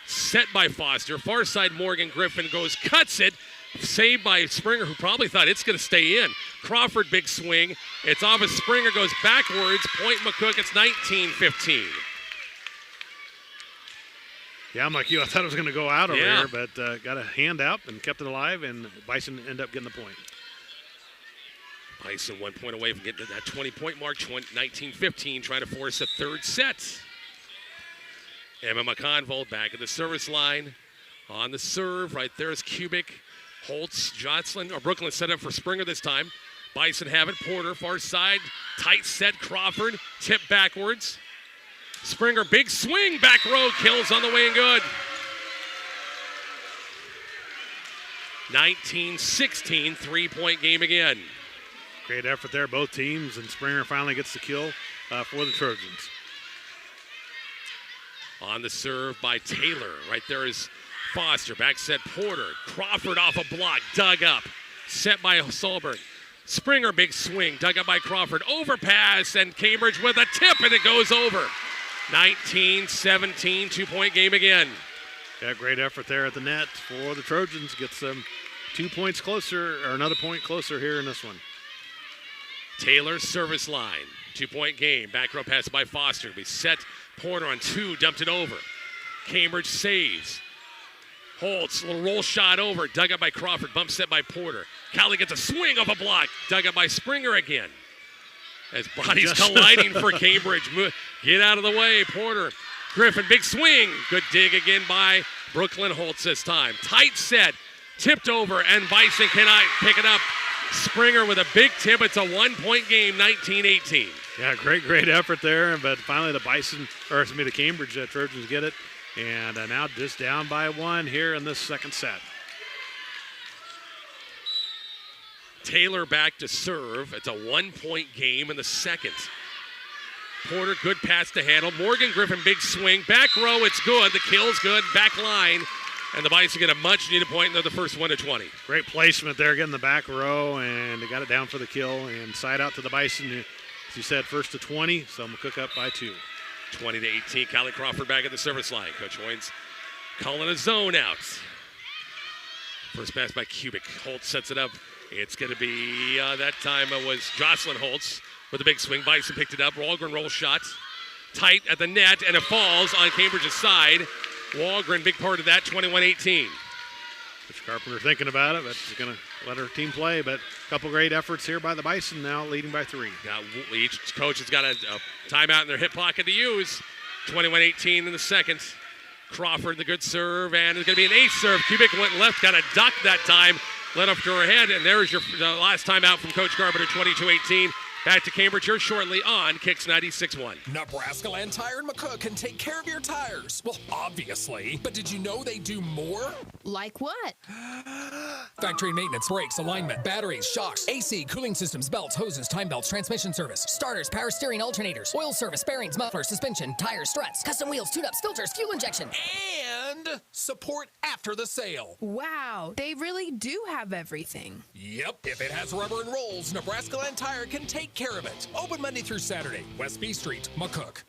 Set by Foster. Far side Morgan Griffin cuts it. Saved by Springer, who probably thought it's going to stay in. Crawford, big swing. It's off as Springer goes backwards. Point McCook, it's 19-15. Yeah, I'm like you. I thought it was going to go out over here, but got a hand out and kept it alive, and Bison ended up getting the point. Bison 1 point away from getting to that 20-point mark, 19-15, trying to force a third set. Emma McConville back at the service line. On the serve, right there is Kubik. Holtz, Jocelyn, or Brooklyn set up for Springer this time. Bison have it. Porter, far side. Tight set, Crawford. Tip backwards. Springer, big swing. Back row, kills on the way and good. 19-16, 3-point game again. Great effort there, both teams, and Springer finally gets the kill for the Trojans. On the serve by Taylor. Right there is Foster. Back set Porter. Crawford off a block. Dug up. Set by Sahlberg. Springer, big swing. Dug up by Crawford. Overpass, and Cambridge with a tip, and it goes over. 19-17, 2-point game again. Yeah, great effort there at the net for the Trojans. Gets them 2 points closer, or another point closer here in this one. Taylor's service line. 2-point game. Back row pass by Foster. We set Porter on 2. Dumped it over. Cambridge saves. Holtz, little roll shot over. Dug up by Crawford. Bump set by Porter. Cali gets a swing off a block. Dug up by Springer again. As bodies colliding for Cambridge. Get out of the way. Porter. Griffin, big swing. Good dig again by Brooklyn Holtz this time. Tight set. Tipped over, and Bison cannot pick it up. Springer with a big tip. It's a 1-point game, 19-18. Yeah, great effort there. But finally the Cambridge Trojans get it. And now just down by 1 here in this second set. Taylor back to serve. It's a 1-point game in the second. Porter, good pass to handle. Morgan Griffin, big swing. Back row, it's good. The kill's good. Back line. And the Bison get a much-needed point. They're the first 1 to 20. Great placement there, getting the back row, and they got it down for the kill. And side out to the Bison, as you said, first to 20. So McCook up by 2. 20-18. Callie Crawford back at the service line. Coach Hoynes calling a zone out. First pass by Kubik. Holtz sets it up. It's going to be, that time it was Jocelyn Holtz with a big swing. Bison picked it up. Wahlgren roll shot. Tight at the net, and it falls on Cambridge's side. Wahlgren, big part of that, 21-18. Coach Carpenter thinking about it, but she's going to let her team play. But a couple great efforts here by the Bison, now leading by 3. Each coach has got a timeout in their hip pocket to use. 21-18 in the second. Crawford, the good serve, and it's going to be an ace serve. Kubik went left, got a duck that time, led up to her head, and there's your last timeout from Coach Carpenter, 22-18. Back to Cambridge here shortly on Kicks 96.1. Nebraska Land Tire and McCook can take care of your tires. Well, obviously. But did you know they do more? Like what? Factory maintenance, brakes, alignment, batteries, shocks, AC, cooling systems, belts, hoses, time belts, transmission service, starters, power steering alternators, oil service, bearings, mufflers, suspension, tires, struts, custom wheels, tune-ups, filters, fuel injection. And support after the sale. Wow, they really do have everything. Yep, if it has rubber and rolls, Nebraska Land Tire can take care of it. Open Monday through Saturday, West B Street, McCook.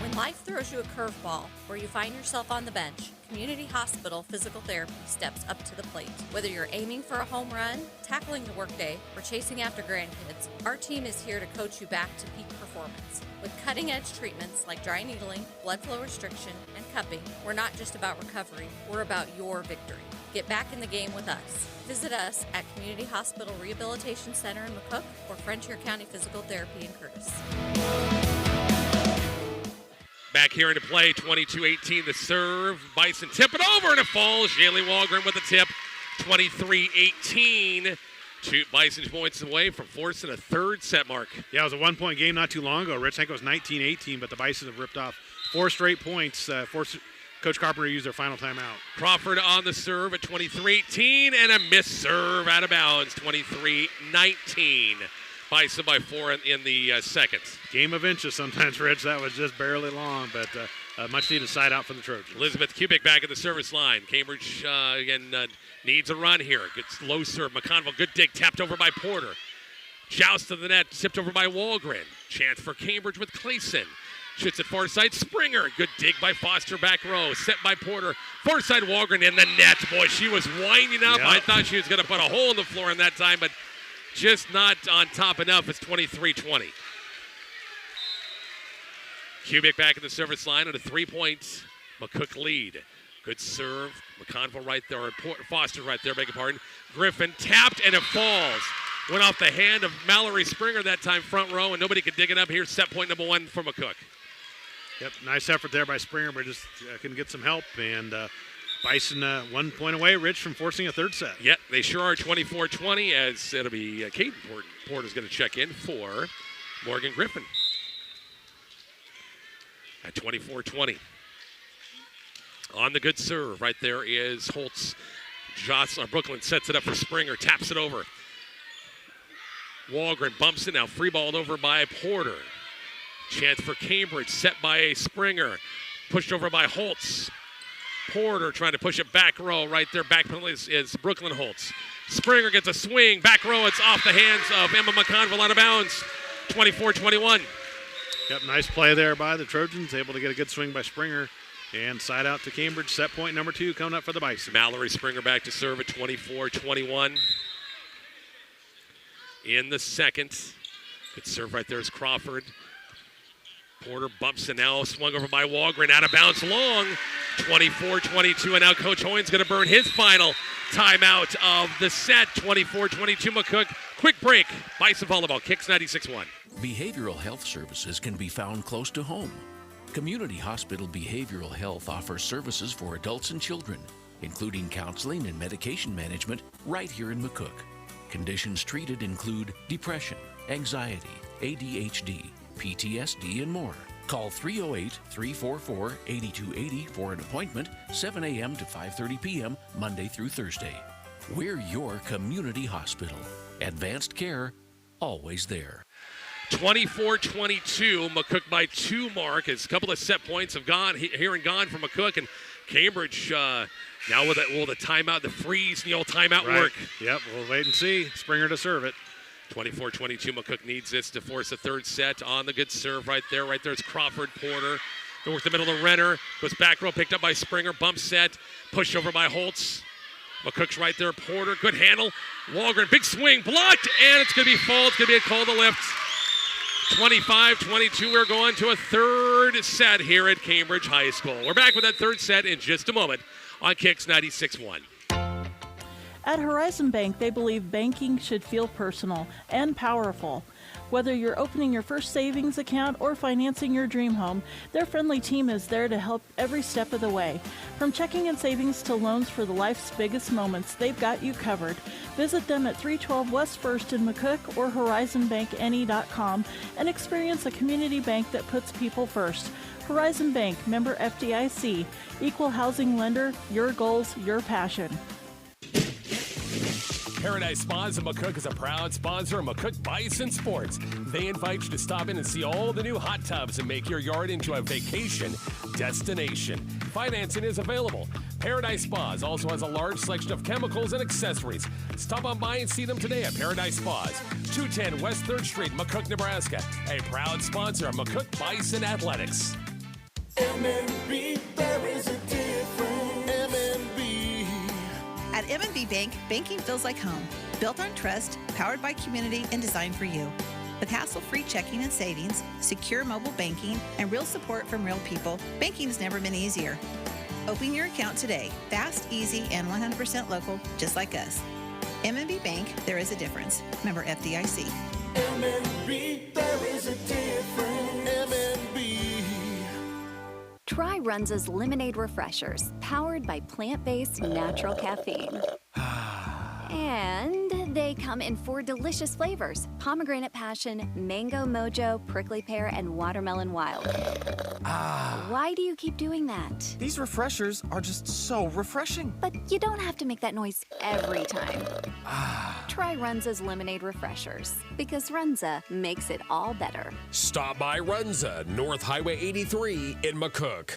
When life throws you a curveball or you find yourself on the bench, Community Hospital Physical Therapy steps up to the plate. Whether you're aiming for a home run, tackling the workday, or chasing after grandkids, our team is here to coach you back to peak performance. With cutting-edge treatments like dry needling, blood flow restriction, and cupping, we're not just about recovery, we're about your victory. Get back in the game with us. Visit us at Community Hospital Rehabilitation Center in McCook or Frontier County Physical Therapy in Curtis. Back here into play, 22-18, the serve. Bison tip it over, and it falls. Jaylee Wahlgren with the tip, 23-18. Two Bison points away from forcing a third set mark. Yeah, it was a one-point game not too long ago. Rich, I think it was 19-18, but the Bison have ripped off 4 straight points. Forced Coach Carpenter to use their final timeout. Crawford on the serve at 23-18, and a missed serve out of bounds, 23-19. Bison by 4 in the second. Game of inches sometimes, Rich. That was just barely long, but much needed side out for the Trojans. Elizabeth Kubik back at the service line. Cambridge, again, needs a run here. Gets low serve. McConville, good dig, tapped over by Porter. Joust to the net, tipped over by Wahlgren. Chance for Cambridge with Clayson. Shoots at far side, Springer. Good dig by Foster, back row. Set by Porter. Far side, Wahlgren in the net. Boy, she was winding up. Yep. I thought she was going to put a hole in the floor in that time, but just not on top enough. It's 23-20. Kubik back at the service line at a 3-point McCook lead. Good serve. McConville right there, or Foster right there, beg your pardon. Griffin tapped, and it falls. Went off the hand of Mallory Springer that time, front row, and nobody could dig it up. Here's set point number 1 for McCook. Yep, nice effort there by Springer, but just couldn't get some help. And Bison 1 point away, Rich, from forcing a third set. Yep, they sure are 24-20, as it'll be Caden Porter's going to check in for Morgan Griffin. At 24-20. On the good serve, right there is Holtz. Brooklyn sets it up for Springer, taps it over. Wahlgren bumps it now, free balled over by Porter. Chance for Cambridge, set by Springer. Pushed over by Holtz. Porter trying to push it back row right there. Back penalty is Brooklyn Holtz. Springer gets a swing. Back row, it's off the hands of Emma McConville, out of bounds. 24-21. Yep, nice play there by the Trojans. Able to get a good swing by Springer. And side out to Cambridge. Set point number 2 coming up for the Bison. Mallory Springer back to serve at 24-21. In the second. Good serve right there is Crawford. Porter bumps it now, swung over by Wahlgren, out of bounds long. 24-22, and now Coach Hoynes going to burn his final timeout of the set. 24-22 McCook. Quick break. Bison Volleyball, Kicks 96.1. Behavioral health services can be found close to home. Community Hospital Behavioral Health offers services for adults and children, including counseling and medication management right here in McCook. Conditions treated include depression, anxiety, ADHD, PTSD, and more. Call 308-344-8280 for an appointment, 7 a.m. to 5:30 p.m., Monday through Thursday. We're your community hospital. Advanced care, always there. 24-22, McCook by 2 mark. As a couple of set points have gone here and gone from McCook, and Cambridge now will the timeout, the freeze, and the old timeout work. Yep, we'll wait and see. Springer to serve it. 24-22, McCook needs this to force a third set on the good serve right there. Right there is Crawford, Porter. North the middle to Renner. Goes back row, picked up by Springer. Bump set. Pushed over by Holtz. McCook's right there. Porter, good handle. Walgren, big swing. Blocked, and it's going to be full. It's going to be a call to lift. 25-22. We're going to a third set here at Cambridge High School. We're back with that third set in just a moment on Kicks 96.1. At Horizon Bank, they believe banking should feel personal and powerful. Whether you're opening your first savings account or financing your dream home, their friendly team is there to help every step of the way. From checking and savings to loans for life's biggest moments, they've got you covered. Visit them at 312 West 1st in McCook or horizonbankne.com and experience a community bank that puts people first. Horizon Bank, member FDIC, equal housing lender, your goals, your passion. Paradise Spas in McCook is a proud sponsor of McCook Bison Sports. They invite you to stop in and see all the new hot tubs and make your yard into a vacation destination. Financing is available. Paradise Spas also has a large selection of chemicals and accessories. Stop on by and see them today at Paradise Spas, 210 West 3rd Street, McCook, Nebraska. A proud sponsor of McCook Bison Athletics. MNB, there is a difference. MNB. At M&B Bank, banking feels like home. Built on trust, powered by community, and designed for you. With hassle-free checking and savings, secure mobile banking, and real support from real people, banking's never been easier. Open your account today. Fast, easy, and 100% local, just like us. M&B Bank, there is a difference. Member FDIC. MNB, there is a difference. MNB. Try Runza's Lemonade Refreshers, powered by plant-based natural caffeine. And they come in 4 delicious flavors: pomegranate passion, mango mojo, prickly pear, and watermelon wild. Why do you keep doing that? These refreshers are just so refreshing. But you don't have to make that noise every time. Try Runza's Lemonade Refreshers, because Runza makes it all better. Stop by Runza, North Highway 83 in McCook.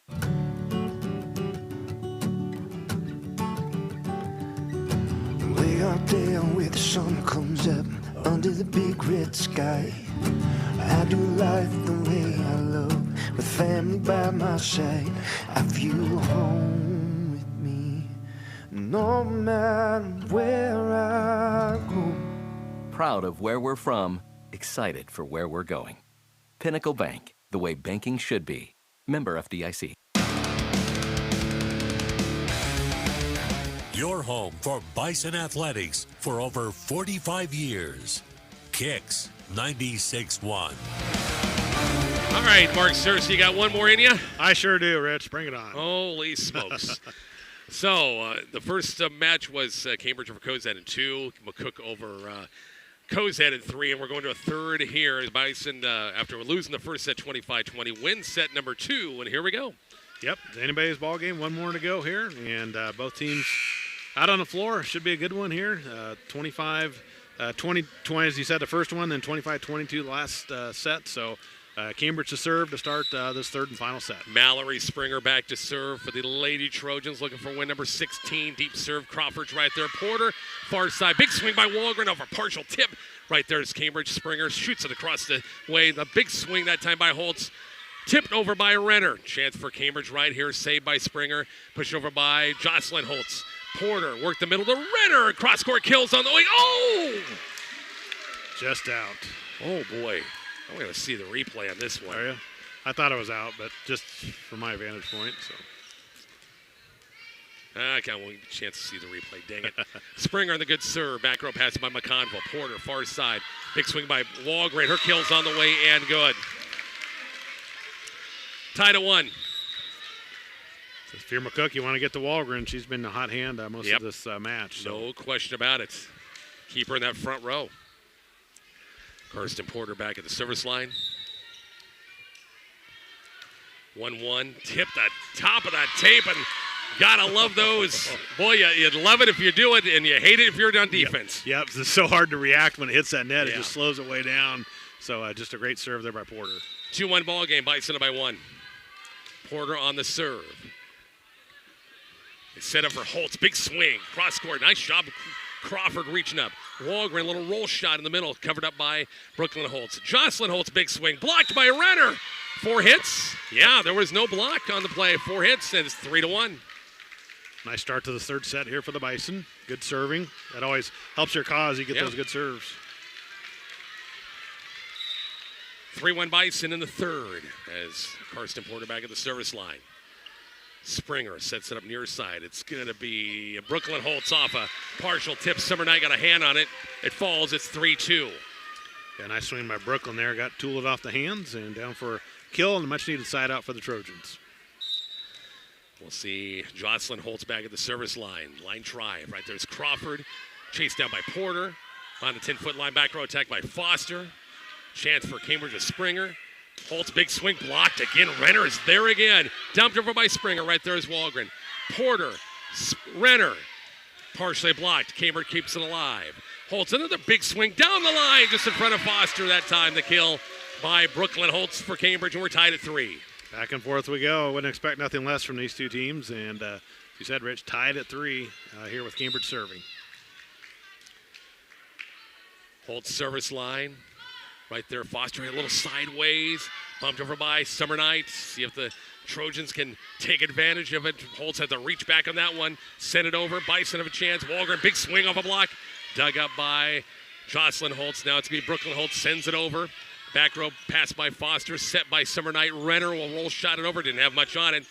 Way out there where the sun comes up under the big red sky, I do life the way I love, with family by my side. I feel home with me, no matter where I go. Proud of where we're from, excited for where we're going. Pinnacle Bank, the way banking should be. Member FDIC. Your home for Bison Athletics for over 45 years. Kicks 96.1. All right, Mark Searcy, you got one more in you? I sure do, Rich. Bring it on. Holy smokes. So, the first match was Cambridge over Cozad in 2, McCook over Cozad in 3, and we're going to a third here as Bison, after losing the first set 25-20, wins set number 2, and here we go. Yep, it's anybody's ball game. One more to go here, and both teams out on the floor. Should be a good one here. 25-20, as you said, the first one, then 25-22 the last set. So Cambridge to serve to start this third and final set. Mallory Springer back to serve for the Lady Trojans, looking for win number 16. Deep serve, Crawford's right there. Porter, far side. Big swing by Walgren over partial tip. Right there's Cambridge. Springer shoots it across the way. The big swing that time by Holtz. Tipped over by Renner. Chance for Cambridge right here. Saved by Springer. Pushed over by Jocelyn Holtz. Porter worked the middle to Renner. Cross-court kills on the way. Oh! Just out. Oh, boy. I'm going to see the replay on this one. Are you? I thought it was out, but just from my vantage point. So I kind of want a chance to see the replay. Dang it. Springer on the good serve. Back row pass by McConville. Porter, far side. Big swing by Walgren. Her kill's on the way and good. Tied at 1. So if you're McCook, you want to get to Walgren. She's been the hot hand most of this match. So. No question about it. Keep her in that front row. Kirsten Porter back at the service line. 1-1. Tip the top of that tape, and gotta love those. Boy, you'd love it if you do it, and you hate it if you're on defense. Yep. It's so hard to react when it hits that net. It just slows it way down. So just a great serve there by Porter. 2-1 ball game. Bison by 1. Porter on the serve. They set up for Holtz. Big swing. Cross court. Nice job. Crawford reaching up. Walgren, little roll shot in the middle, covered up by Brooklyn Holtz. Jocelyn Holtz, big swing, blocked by Renner. 4 hits. Yeah, there was no block on the play. 4 hits, and it's 3-1. Nice start to the third set here for the Bison. Good serving. That always helps your cause. You get those good serves. 3-1 Bison in the third as Karsten Porter back at the service line. Springer sets it up near side. It's going to be Brooklyn Holtz off a partial tip. Summer Knight got a hand on it. It falls. It's 3-2. Yeah, nice swing by Brooklyn there. Got tooled off the hands and down for a kill and a much-needed side out for the Trojans. We'll see Jocelyn Holtz back at the service line. Line drive. Right there's Crawford. Chased down by Porter. On the 10-foot line, back row attack by Foster. Chance for Cambridge with Springer. Holtz, big swing, blocked again. Renner is there again. Dumped over by Springer. Right there is Walgren. Porter, Renner, partially blocked. Cambridge keeps it alive. Holtz, another big swing down the line, just in front of Foster that time. The kill by Brooklyn Holtz for Cambridge, and we're tied at 3. Back and forth we go. Wouldn't expect nothing less from these two teams. And as you said, Rich, tied at 3 here with Cambridge serving. Holtz service line. Right there, Foster a little sideways. Bumped over by Summer Knight. See if the Trojans can take advantage of it. Holtz had to reach back on that one. Send it over. Bison have a chance. Walgren, big swing off a block. Dug up by Jocelyn Holtz. Now it's going to be Brooklyn Holtz. Sends it over. Back row pass by Foster. Set by Summer Knight. Renner will roll shot it over. Didn't have much on it.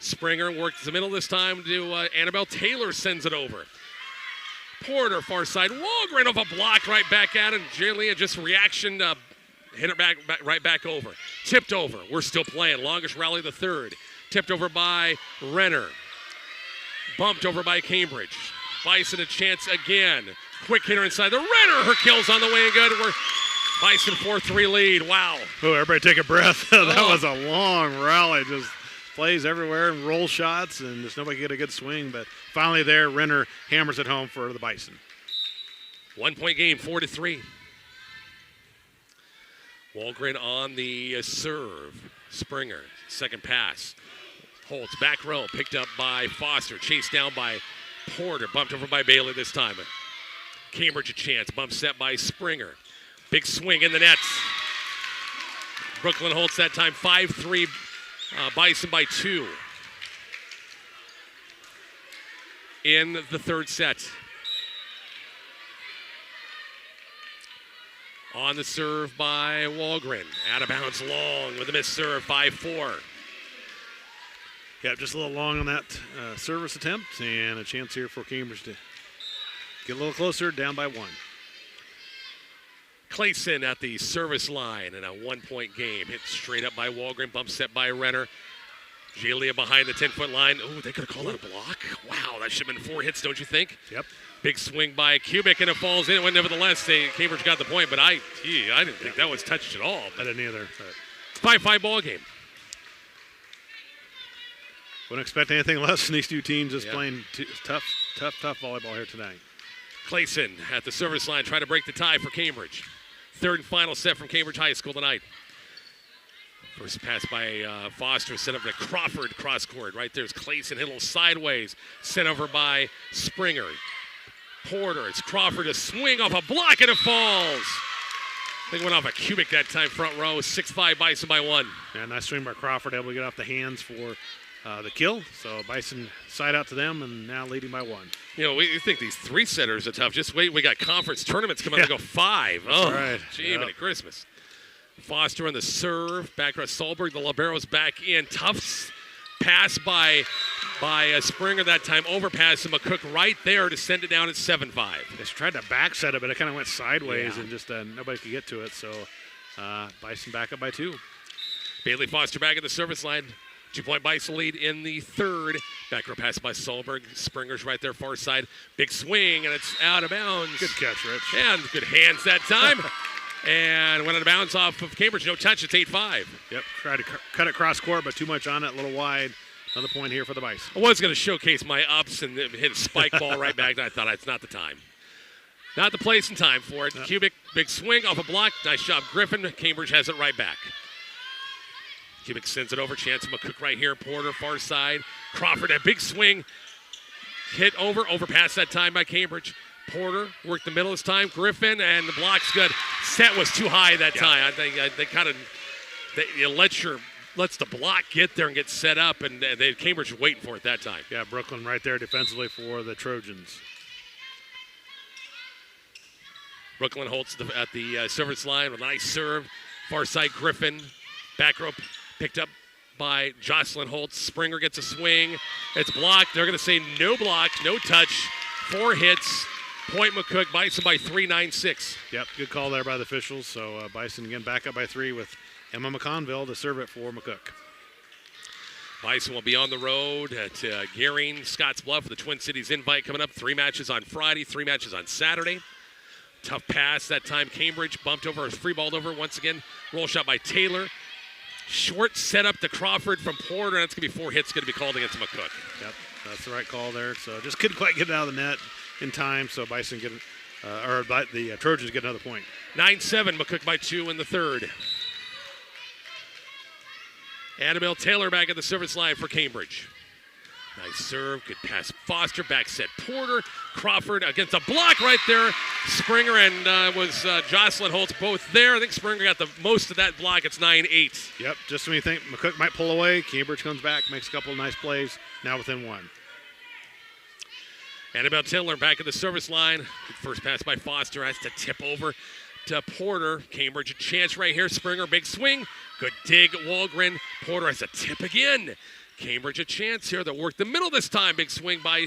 Springer worked the middle this time to Annabelle Taylor. Sends it over. Porter, far side. Walgren off a block right back at him. Julia just reaction, hit it back, right back over. Tipped over. We're still playing. Longest rally of the third. Tipped over by Renner. Bumped over by Cambridge. Bison a chance again. Quick hitter inside the Renner. Her kill's on the way and good. We're Bison 4-3 lead. Wow. Oh, everybody take a breath. That was a long rally. Just plays everywhere and roll shots, and just nobody get a good swing. But finally there, Renner hammers it home for the Bison. 1 point game, 4-3. Walgren on the serve. Springer, second pass. Holtz, back row, picked up by Foster. Chased down by Porter. Bumped over by Bailey this time. Cambridge a chance. Bump set by Springer. Big swing in the nets. Brooklyn Holtz that time 5-3. Bison by 2 in the third set. On the serve by Walgren. Out of bounds long with a missed serve, 5-4. Yeah, just a little long on that service attempt, and a chance here for Cambridge to get a little closer, down by 1. Clayson at the service line in a 1 point game. Hit straight up by Walgren, bump set by Renner. Jalia behind the 10-foot line. Oh, they could have called that a block. Wow, that should have been 4 hits, don't you think? Yep. Big swing by Kubik, and it falls in. Well, nevertheless, Cambridge got the point, but I didn't think that was touched at all. I didn't either. 5-5 ball game. Wouldn't expect anything less than these two teams just playing tough volleyball here tonight. Clayson at the service line trying to break the tie for Cambridge. Third and final set from Cambridge High School tonight. First pass by Foster, set up to Crawford, cross court. Right there's Clayson, hit a little sideways. Sent over by Springer. Porter, it's Crawford, a swing off a block, and it falls. I think it went off a cubic that time, front row. 6-5 Bison by 1. Yeah, nice swing by Crawford, able to get off the hands for the kill. So Bison side out to them, and now leading by 1. You know, we think these 3-setters are tough. Just wait, we got conference tournaments coming up to go 5. That's right. Gee, many Christmas. Foster on the serve. Back row Solberg. The libero's back in. Tough pass by Springer that time. Overpass to McCook right there to send it down at 7-5. They tried to back set it, but it kind of went sideways and just nobody could get to it. So Bison back up by 2. Bailey Foster back at the service line. 2-point Bison lead in the third. Back row pass by Solberg. Springer's right there, far side. Big swing, and it's out of bounds. Good catch, Rich. And good hands that time. And went out of bounds off of Cambridge. No touch. It's 8-5. Yep. Tried to cut it cross court, but too much on it. A little wide. Another point here for the Bison. I was going to showcase my ups and hit a spike ball right back. And I thought it's not the time. Not the place and time for it. Kubik, big swing off a block. Nice job, Griffin. Cambridge has it right back. Kubik sends it over. Chance McCook right here. Porter, far side. Crawford, a big swing. Hit over. Overpass that time by Cambridge. Porter worked the middle this time. Griffin, and the block's good. Set was too high that time. I think they kind of lets the block get there and get set up, and Cambridge was waiting for it that time. Yeah, Brooklyn right there defensively for the Trojans. Brooklyn holds at the service line with a nice serve. Far side Griffin. Back rope picked up by Jocelyn Holtz. Springer gets a swing. It's blocked. They're going to say no block, no touch. 4 hits. Point McCook. Bison by 3, 9-6. Yep, good call there by the officials. So Bison again back up by 3 with Emma McConville to serve it for McCook. Bison will be on the road at Gearing, Scottsbluff, the Twin Cities Invite coming up. 3 matches on Friday, 3 matches on Saturday. Tough pass that time. Cambridge bumped over, free balled over once again. Roll shot by Taylor. Short setup to Crawford from Porter. That's going to be 4 hits going to be called against McCook. Yep, that's the right call there. So just couldn't quite get it out of the net in time. So Bison the Trojans get another point. 9-7, McCook by 2 in the third. Annabelle Taylor back at the service line for Cambridge. Nice serve, good pass. Foster, back set Porter. Crawford against a block right there. Springer and was Jocelyn Holtz both there. I think Springer got the most of that block. It's 9-8. Yep, just when you think McCook might pull away, Cambridge comes back, makes a couple of nice plays, now within 1. Annabelle Taylor back at the service line. Good first pass by Foster, has to tip over to Porter. Cambridge a chance right here. Springer, big swing. Good dig, Walgren. Porter has a tip again. Cambridge a chance here. They'll work the middle this time. Big swing by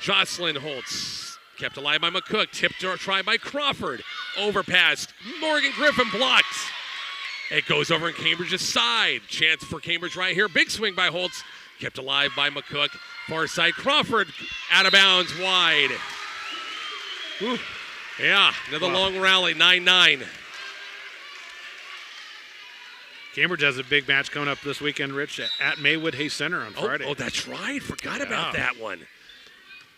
Jocelyn Holtz. Kept alive by McCook. Tipped or try by Crawford. Overpassed. Morgan Griffin blocked. It goes over in Cambridge's side. Chance for Cambridge right here. Big swing by Holtz. Kept alive by McCook. Far side Crawford. Out of bounds wide. Whew. Yeah, another long rally. 9-9. Cambridge has a big match coming up this weekend, Rich, at Maywood Hay Center on Friday. Oh, that's right. Forgot about that one.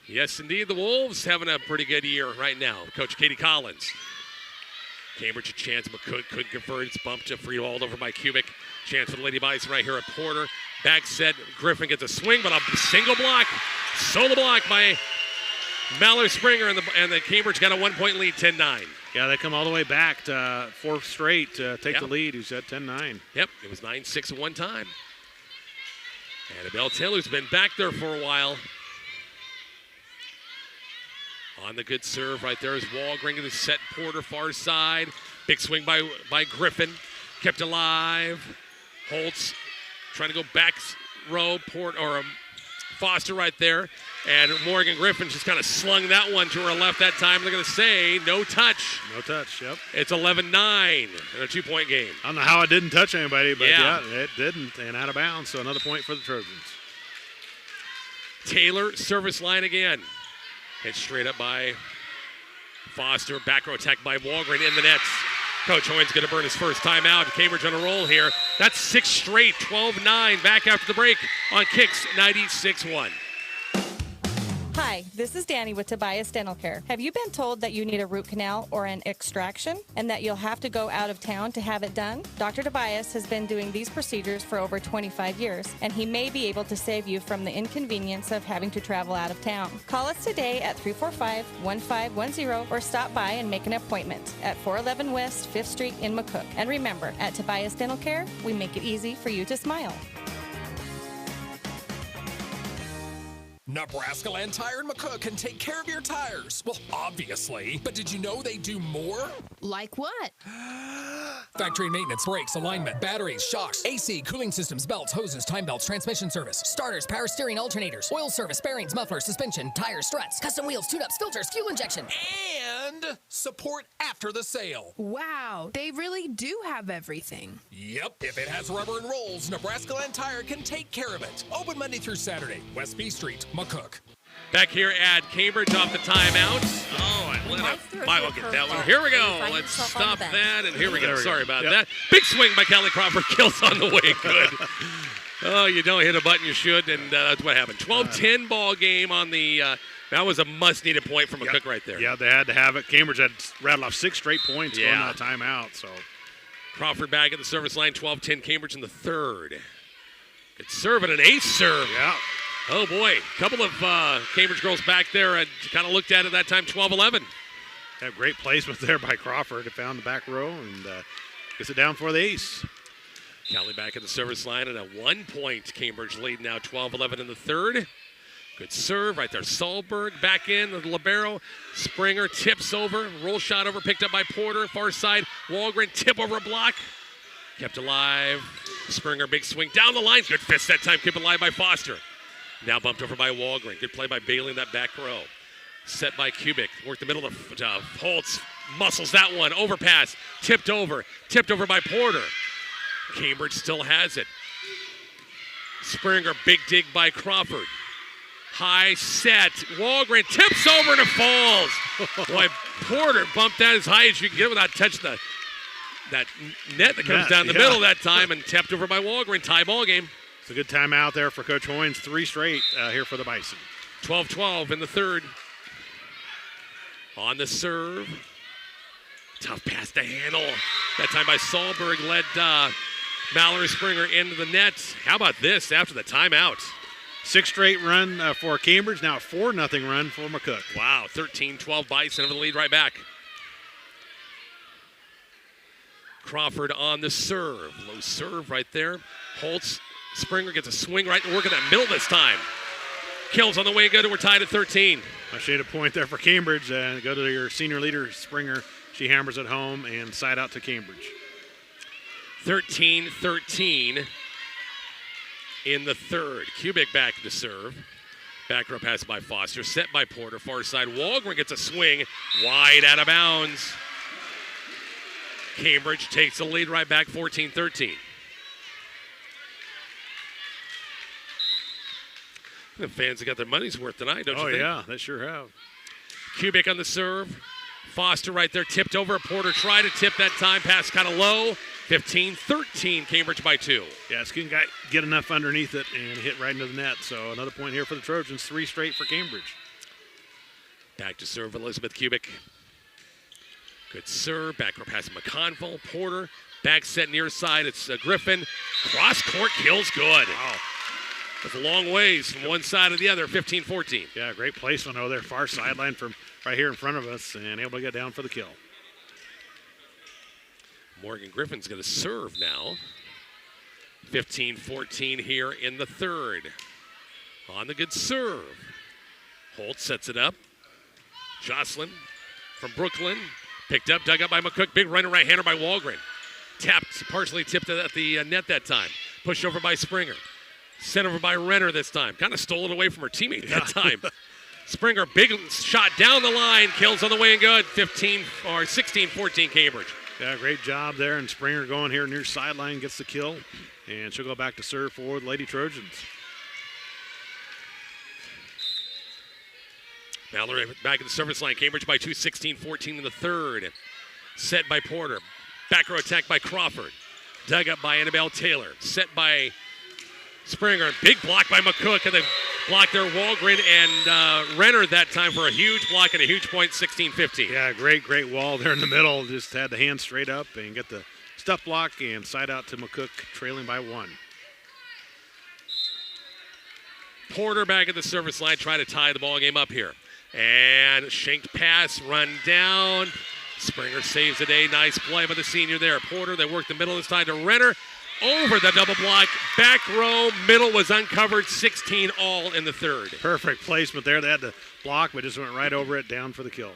Yes, indeed. The Wolves having a pretty good year right now. Coach Katie Collins. Cambridge a chance. McCook couldn't convert. It's bumped to free ball over by Kubik. Chance for the Lady Bison right here at Porter. Back set. Griffin gets a swing, but a single block. Solo block by Mallard Springer, and the Cambridge got a 1-point lead, 10-9. Yeah, they come all the way back to 4th straight to take the lead. He's at 10-9. Yep, it was 9-6 at one time. Annabelle Taylor's been back there for a while. On the good serve right there is Walgren to set Porter far side. Big swing by Griffin. Kept alive. Holtz trying to go back row. Foster right there. And Morgan Griffin just kind of slung that one to her left that time. They're going to say no touch. No touch, yep. It's 11-9 in a 2-point game. I don't know how it didn't touch anybody, but yeah, it didn't. And out of bounds, so another point for the Trojans. Taylor, service line again. Hit straight up by Foster. Back row attack by Walgren in the nets. Coach Hoyne's going to burn his first timeout. Cambridge on a roll here. That's 6 straight, 12-9. Back after the break on Kicks 96.1. Hi, this is Danny with Tobias Dental Care. Have you been told that you need a root canal or an extraction and that you'll have to go out of town to have it done? Dr. Tobias has been doing these procedures for over 25 years, and he may be able to save you from the inconvenience of having to travel out of town. Call us today at 345-1510 or stop by and make an appointment at 411 West 5th Street in McCook. And remember, at Tobias Dental Care, we make it easy for you to smile. Nebraska Land Tire and McCook can take care of your tires. Well, obviously. But did you know they do more? Like what? Factory maintenance, brakes, alignment, batteries, shocks, AC, cooling systems, belts, hoses, time belts, transmission service, Starters, power steering alternators, oil service, bearings, mufflers, suspension, tires, struts, custom wheels, tune-ups, filters, fuel injection. And support after the sale. Wow, they really do have everything. Yep. If it has rubber and rolls, Nebraska Land Tire can take care of it. Open Monday through Saturday. West B Street, McCook. Back here at Cambridge off the timeout. Oh, I let him get that one. Here we go. Let's stop that, and here we go. Sorry about that. Big swing by Kelly Crawford. Kills on the way. Good. Oh, you don't hit a button you should, and that's what happened. 12-10 ball game on the that was a must-needed point from McCook right there. Yeah, they had to have it. Cambridge had rattled off 6 straight points going out of timeout. So Crawford back at the service line. 12-10 Cambridge in the third. Good serve and an ace serve. Yeah. Oh, boy. A couple of Cambridge girls back there kind of looked at it that time, 12-11. Yeah, great placement there by Crawford. It found the back row and gets it down for the ace. Kelly back at the service line, and a 1-point Cambridge lead now, 12-11 in the third. Good serve right there. Sahlberg back in, the libero. Springer tips over, roll shot over, picked up by Porter. Far side, Walgren tip over a block. Kept alive. Springer, big swing down the line. Good fist that time, kept alive by Foster. Now bumped over by Walgren. Good play by Bailey in that back row. Set by Kubik. Worked the middle of Holtz. Muscles that one. Overpass. Tipped over by Porter. Cambridge still has it. Springer, big dig by Crawford. High set. Walgren tips over and it falls. Boy, Porter bumped that as high as you can get without touching that net that comes down the middle that time and tapped over by Walgren. Tie ball game. It's a good timeout there for Coach Hoynes. 3 straight here for the Bison. 12-12 in the third. On the serve. Tough pass to handle. That time by Sahlberg led Mallory Springer into the net. How about this after the timeout? 6 straight run for Cambridge. Now a 4-0 run for McCook. Wow, 13-12 Bison over the lead right back. Crawford on the serve. Low serve right there. Holtz. Springer gets a swing right and work in that middle this time. Kills on the way good. We're tied at 13. I should have a point there for Cambridge. Go to your senior leader, Springer. She hammers it home and side out to Cambridge. 13-13 in the third. Kubik back to serve. Back row pass by Foster. Set by Porter. Far side. Walgren gets a swing. Wide out of bounds. Cambridge takes the lead right back, 14-13. The fans have got their money's worth tonight, don't you think? Oh, yeah, they sure have. Kubik on the serve. Foster right there, tipped over. Porter tried to tip that time. Pass kind of low. 15-13, Cambridge by 2. Yeah, it's going to get enough underneath it and hit right into the net. So another point here for the Trojans. 3 straight for Cambridge. Back to serve, Elizabeth Kubik. Good serve. Back row pass McConville. Porter. Back set near side. It's Griffin. Cross court kills good. Wow. That's a long ways from one side to the other, 15-14. Yeah, great placement over there. Far sideline from right here in front of us and able to get down for the kill. Morgan Griffin's going to serve now. 15-14 here in the third. On the good serve. Holt sets it up. Jocelyn from Brooklyn. Picked up, dug up by McCook. Big running right-hander by Walgren. Tapped, partially tipped at the net that time. Pushed over by Springer. Sent over by Renner this time. Kind of stole it away from her teammate that time. Springer, big shot down the line. Kills on the way and good. 16-14 Cambridge. Yeah, great job there. And Springer going here near sideline, gets the kill. And she'll go back to serve for the Lady Trojans. Mallory back at the service line. Cambridge by 2, 16-14 in the third. Set by Porter. Back row attack by Crawford. Dug up by Annabelle Taylor. Set by Springer. Big block by McCook. And they block there Walgren and Renner that time for a huge block and a huge point, 16-15. Yeah, great wall there in the middle. Just had the hand straight up and get the stuff block and side out to McCook, trailing by 1. Porter back at the service line, trying to tie the ball game up here. And shanked pass, run down. Springer saves the day. Nice play by the senior there. Porter, they work the middle this time to Renner. Over the double block. Back row, middle was uncovered. 16 all in the third. Perfect placement there. They had the block, but just went right over it, down for the kill.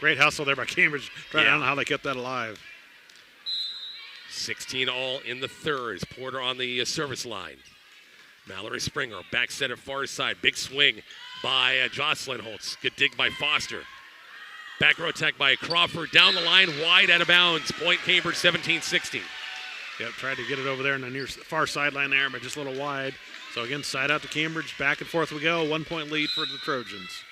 Great hustle there by Cambridge. I don't know how they kept that alive. 16 all in the third. Porter on the service line. Mallory Springer, back set at far side. Big swing by Jocelyn Holtz. Good dig by Foster. Back row attack by Crawford. Down the line, wide out of bounds. Point Cambridge, 17-16. Yep, tried to get it over there in the near far sideline there, but just a little wide. So again, side out to Cambridge. Back and forth we go. 1 point lead for the Trojans.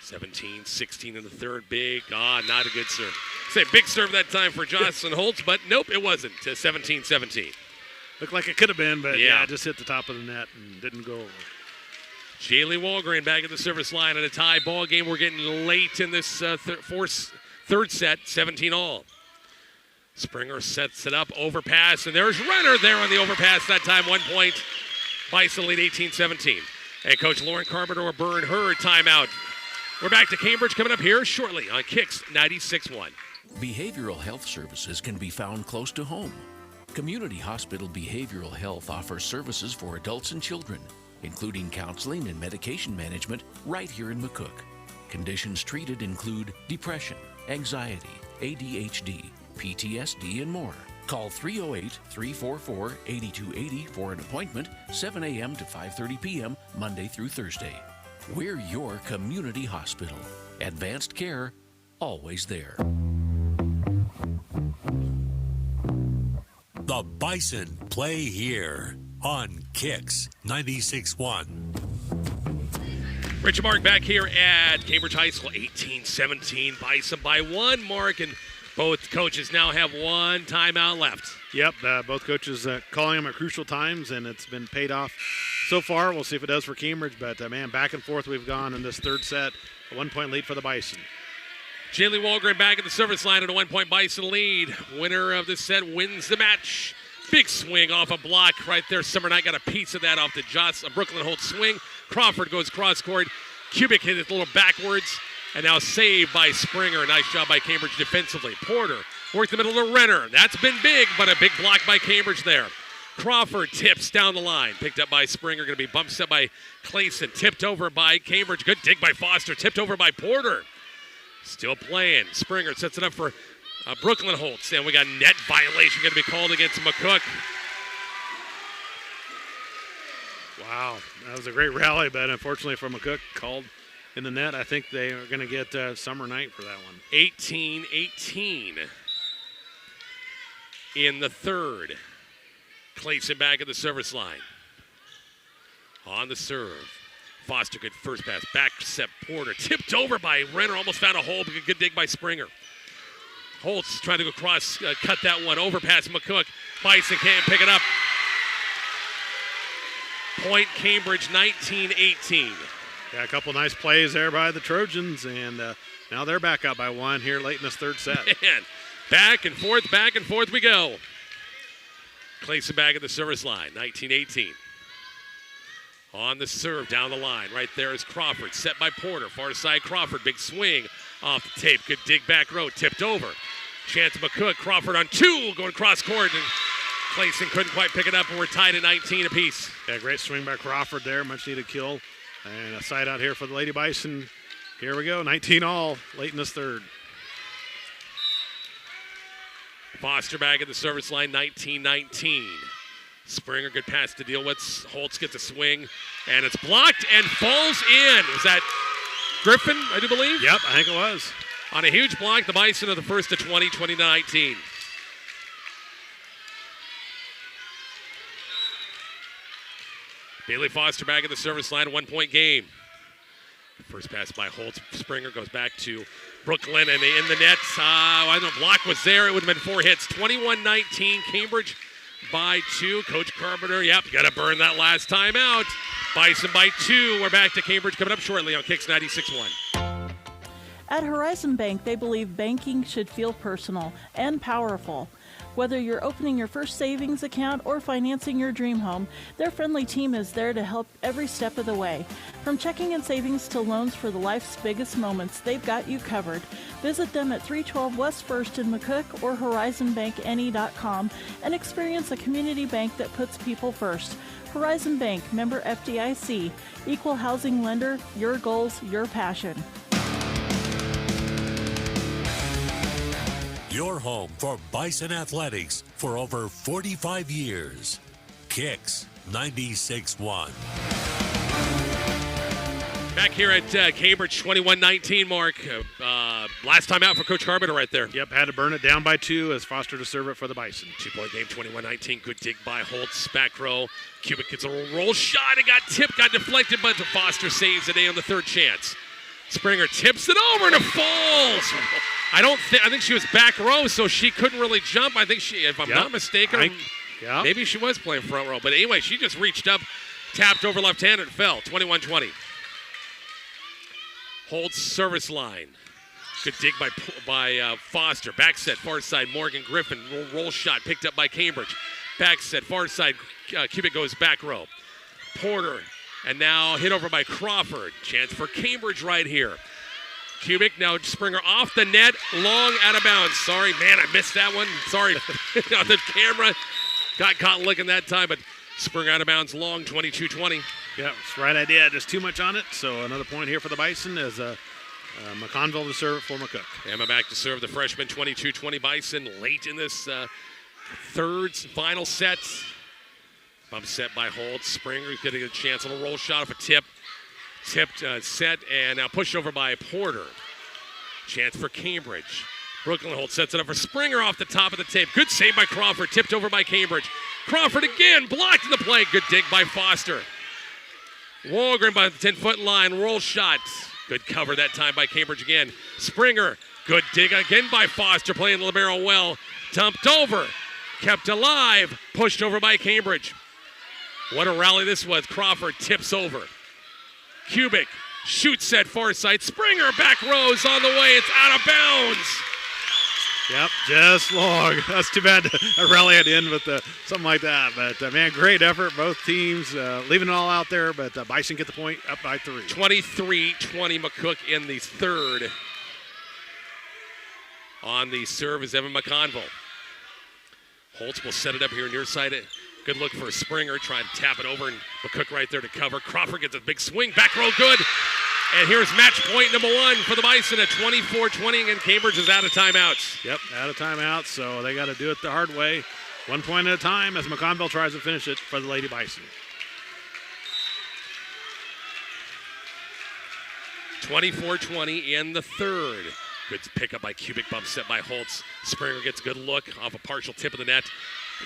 17-16 in the third. Big, not a good serve. Say big serve that time for Jocelyn Holtz, but nope, it wasn't. 17-17. Looked like it could have been, but yeah, just hit the top of the net and didn't go over. Jaylee Walgren back at the service line at a tie ball game. We're getting late in this third set, 17 all. Springer sets it up, overpass, and there's Renner there on the overpass that time. 1 point, Bison lead 18-17. And Coach Lauren Carpenter will burn her timeout. We're back to Cambridge coming up here shortly on Kicks 96.1. Behavioral health services can be found close to home. Community Hospital Behavioral Health offers services for adults and children, including counseling and medication management right here in McCook. Conditions treated include depression, anxiety, ADHD, PTSD, and more. Call 308-344-8280 for an appointment, 7 a.m. to 5:30 p.m., Monday through Thursday. We're your community hospital. Advanced care, always there. The Bison play here on Kicks 96.1. Richard Mark back here at Cambridge High School, 18-17, Bison by 1, Mark, and both coaches now have one timeout left. Yep, both coaches calling them at crucial times, and it's been paid off so far. We'll see if it does for Cambridge, but man, back and forth we've gone in this third set. A 1-point lead for the Bison. Jaylee Walgren back at the service line at a 1-point Bison lead. Winner of this set wins the match. Big swing off a block right there. Summer Knight got a piece of that off the Brooklyn Holt swing. Crawford goes cross court. Kubik hit it a little backwards. And now saved by Springer. Nice job by Cambridge defensively. Porter worked the middle to Renner. That's been big, but a big block by Cambridge there. Crawford tips down the line. Picked up by Springer. Going to be bumped set by Clayson. Tipped over by Cambridge. Good dig by Foster. Tipped over by Porter. Still playing. Springer sets it up for Brooklyn Holtz. And we got net violation going to be called against McCook. Wow, that was a great rally, but unfortunately for McCook, called in the net. I think they are going to get Summer Knight for that one. 18-18 in the third. Clayson back at the service line. On the serve. Foster, good first pass. Back set Porter. Tipped over by Renner. Almost found a hole, but a good dig by Springer. Holtz trying to go cross, cut that one. Overpass McCook. Bison can't pick it up. Point Cambridge 19-18. Yeah, a couple nice plays there by the Trojans, and now they're back up by 1 here late in this third set. And back and forth we go. Clayson back at the service line, 19-18. On the serve, down the line. Right there is Crawford, set by Porter. Far side Crawford, big swing off the tape. Good dig back row, tipped over. Chance McCook, Crawford on 2, going cross court, and Clayson couldn't quite pick it up, and we're tied at 19 apiece. Yeah, great swing by Crawford there, much needed kill. And a side out here for the Lady Bison. Here we go, 19 all late in this third. Foster back at the service line, 19-19. Springer, good pass to deal with. Holtz gets a swing, and it's blocked and falls in. Was that Griffin, I do believe? Yep, I think it was. On a huge block, the Bison are the first to 20-19. Bailey Foster back at the service line, 1-point game. First pass by Holtz. Springer goes back to Brooklyn, and in the net. I don't know, block was there. It would have been 4 hits. 21-19, Cambridge by 2. Coach Carpenter, yep, got to burn that last time out. Bison by 2. We're back to Cambridge coming up shortly on Kicks 96.1. At Horizon Bank, they believe banking should feel personal and powerful. Whether you're opening your first savings account or financing your dream home, their friendly team is there to help every step of the way. From checking and savings to loans for life's biggest moments, they've got you covered. Visit them at 312 West 1st in McCook or horizonbankne.com and experience a community bank that puts people first. Horizon Bank, member FDIC, equal housing lender, your goals, your passion. Your home for Bison Athletics for over 45 years. Kicks 96.1. Back here at Cambridge, 21-19, Mark. Last time out for Coach Carpenter right there. Yep, had to burn it down by 2 as Foster to serve it for the Bison. 2-point game, 21-19. Good dig by Holtz. Back row. Kubik gets a roll shot. It got tipped, got deflected, but Foster saves it on the third chance. Springer tips it over and it falls. I think she was back row, so she couldn't really jump. I think she, if I'm not mistaken, maybe she was playing front row. But anyway, she just reached up, tapped over left-handed, and fell. 21-20. Holtz service line. Good dig by Foster. Back set, far side, Morgan Griffin. Roll shot picked up by Cambridge. Back set, far side, Kubik goes back row. Porter. And now hit over by Crawford. Chance for Cambridge right here. Kubik, now Springer off the net, long out of bounds. Sorry, man, I missed that one. Sorry, the camera got caught looking that time, but Springer out of bounds, long, 22-20. Yeah, that's the right idea. Just too much on it. So another point here for the Bison as McConville to serve for McCook. Emma back to serve the freshman, 22-20 Bison, late in this third final set. Bump set by Holt. Springer's getting a chance on a roll shot off a tip. Tipped, set, and now pushed over by Porter. Chance for Cambridge. Brooklyn Holt sets it up for Springer off the top of the tape. Good save by Crawford. Tipped over by Cambridge. Crawford again, blocked in the play. Good dig by Foster. Walgren by the 10-foot line. Roll shot. Good cover that time by Cambridge again. Springer. Good dig again by Foster. Playing the libero well. Dumped over. Kept alive. Pushed over by Cambridge. What a rally this was. Crawford tips over. Kubik shoots at far side. Springer back rows on the way. It's out of bounds. Yep, just long. That's too bad a rally at the end with something like that. But, man, great effort. Both teams leaving it all out there. But Bison get the point up by 3. 23-20 McCook in the third. On the serve is Evan McConville. Holtz will set it up here near side. Good look for Springer, trying to tap it over, and McCook right there to cover. Crawford gets a big swing, back row good. And here's match point number 1 for the Bison at 24-20, and Cambridge is out of timeouts. Yep, out of timeouts, so they got to do it the hard way. 1 point at a time as McConville tries to finish it for the Lady Bison. 24-20 in the third. Good pickup by Kubik, bump set by Holtz. Springer gets a good look off a partial tip of the net.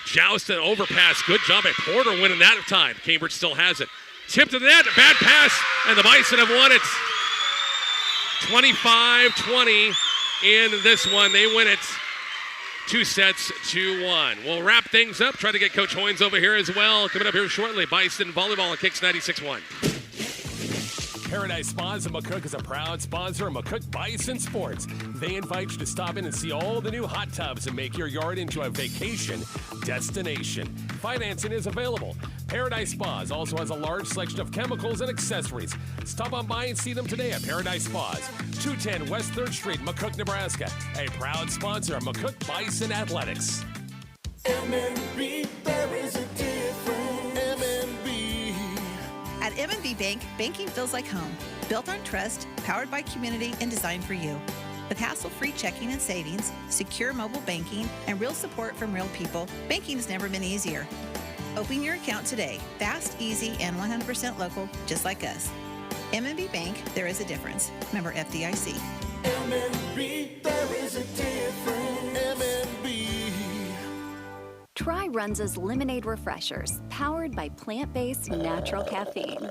Joust and overpass. Good job by Porter winning that time. Cambridge still has it. Tip to the net. Bad pass. And the Bison have won it. 25-20 in this one. They win it 2 sets to 1. We'll wrap things up. Try to get Coach Hoynes over here as well. Coming up here shortly. Bison Volleyball on Kicks 96.1. Paradise Spas in McCook is a proud sponsor of McCook Bison Sports. They invite you to stop in and see all the new hot tubs and make your yard into a vacation destination. Financing is available. Paradise Spas also has a large selection of chemicals and accessories. Stop on by and see them today at Paradise Spas, 210 West 3rd Street, McCook, Nebraska. A proud sponsor of McCook Bison Athletics. MNB, there is a difference. MNB. At M&B Bank, banking feels like home. Built on trust, powered by community, and designed for you. With hassle-free checking and savings, secure mobile banking, and real support from real people, banking's never been easier. Open your account today. Fast, easy, and 100% local, just like us. M&B Bank, there is a difference. Member FDIC. MNB, there is a difference. MNB. Try Runza's Lemonade Refreshers, powered by plant-based natural caffeine.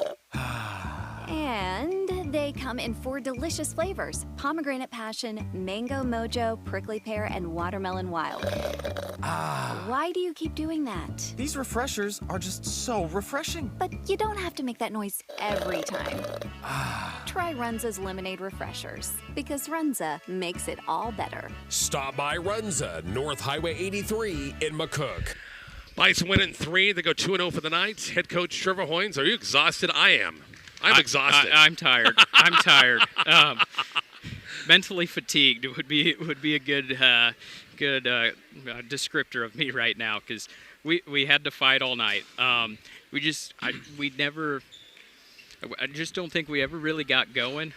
And they come in 4 delicious flavors: pomegranate passion, mango mojo, prickly pear, and watermelon wild. Why do you keep doing that? These refreshers are just so refreshing. But you don't have to make that noise every time. Try Runza's Lemonade Refreshers, because Runza makes it all better. Stop by Runza, North Highway 83 in McCook. Bison win in 3. They go 2-0 for the night. Head coach Trevor Hoynes, are you exhausted? I am. I'm exhausted. I'm tired. I'm tired. Mentally fatigued would be a good descriptor of me right now, because we had to fight all night. I just don't think we ever really got going,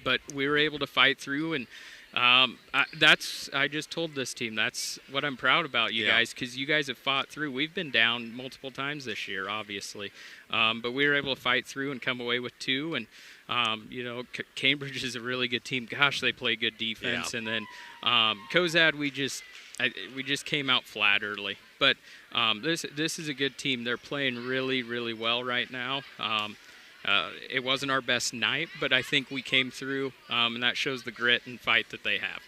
but we were able to fight through, and I just told this team that's what I'm proud about you guys, because you guys have fought through. We've been down multiple times this year, obviously, but we were able to fight through and come away with 2. And Cambridge is a really good team. Gosh, they play good defense. And then Cozad, we just came out flat early. But this is a good team. They're playing really, really well right now. It wasn't our best night, but I think we came through, and that shows the grit and fight that they have.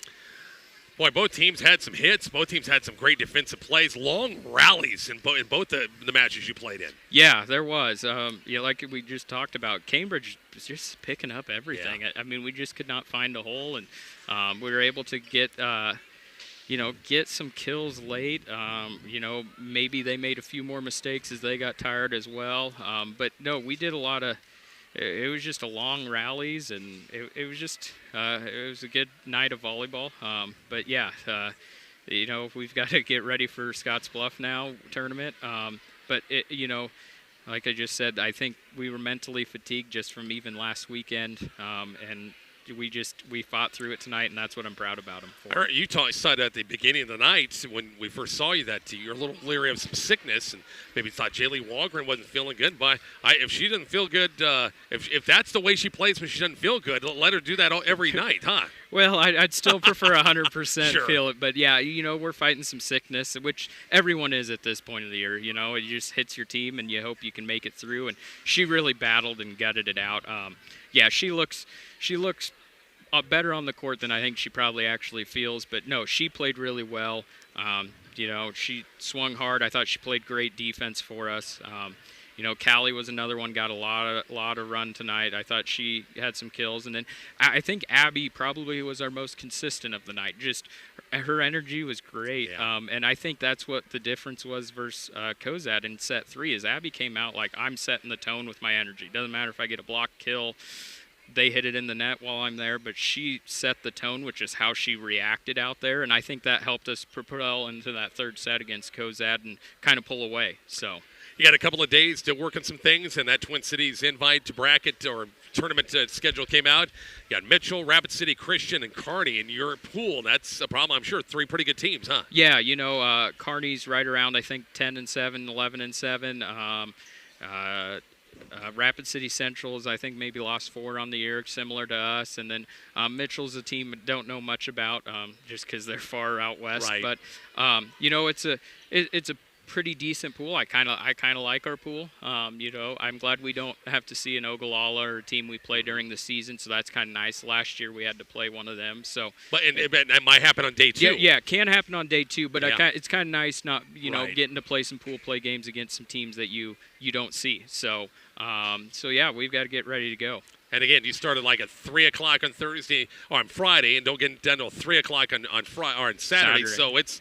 Boy, both teams had some hits. Both teams had some great defensive plays, long rallies in both the matches you played in. Yeah, there was. Like we just talked about, Cambridge was just picking up everything. Yeah. I mean, we just could not find a hole, and we were able to get get some kills late. Maybe they made a few more mistakes as they got tired as well. But no, we did a lot of. It was just a long rallies, and it was just it was a good night of volleyball. But yeah, we've got to get ready for Scottsbluff now tournament. But like I just said, I think we were mentally fatigued just from even last weekend, and we fought through it tonight, and that's what I'm proud about them for. You said at the beginning of the night when we first saw you that you're a little leery of some sickness, and maybe thought Jaylee Walgren wasn't feeling good. But if she doesn't feel good, if that's the way she plays when she doesn't feel good, let her do that every night, huh? Well, I'd still prefer 100% Sure. feel it. But, yeah, we're fighting some sickness, which everyone is at this point of the year. It just hits your team, and you hope you can make it through. And she really battled and gutted it out. She looks better on the court than I think she probably actually feels. But, no, she played really well. She swung hard. I thought she played great defense for us. Callie was another one, got a lot of run tonight. I thought she had some kills. And then I think Abby probably was our most consistent of the night. Just her energy was great. Yeah. And I think that's what the difference was versus Kozad in set 3 is Abby came out like, I'm setting the tone with my energy. Doesn't matter if I get a block kill. They hit it in the net while I'm there, but she set the tone, which is how she reacted out there. And I think that helped us propel into that third set against Kozad and kind of pull away. So. You got a couple of days to work on some things, and that Twin Cities invite to bracket or tournament schedule came out. You got Mitchell, Rapid City Christian, and Kearney in your pool. That's a problem, I'm sure. 3 pretty good teams, huh? Yeah, Kearney's right around, I think, 10-7, 11-7. Rapid City Central is, I think, maybe lost 4 on the year, similar to us. And then Mitchell's a team I don't know much about just because they're far out west. Right. But, it's a pretty decent pool. I kind of like our pool. I'm glad we don't have to see an Ogallala or a team we play during the season, so that's kind of nice. Last year we had to play one of them. So, but it might happen on day 2. Yeah, it can happen on day 2. But Yeah. it's kind of nice not Right. getting to play some pool play games against some teams that you don't see. So yeah, we've got to get ready to go. And again, you started like at 3 o'clock on Thursday or on Friday, and don't get done till 3 o'clock on Friday or on Saturday. So it's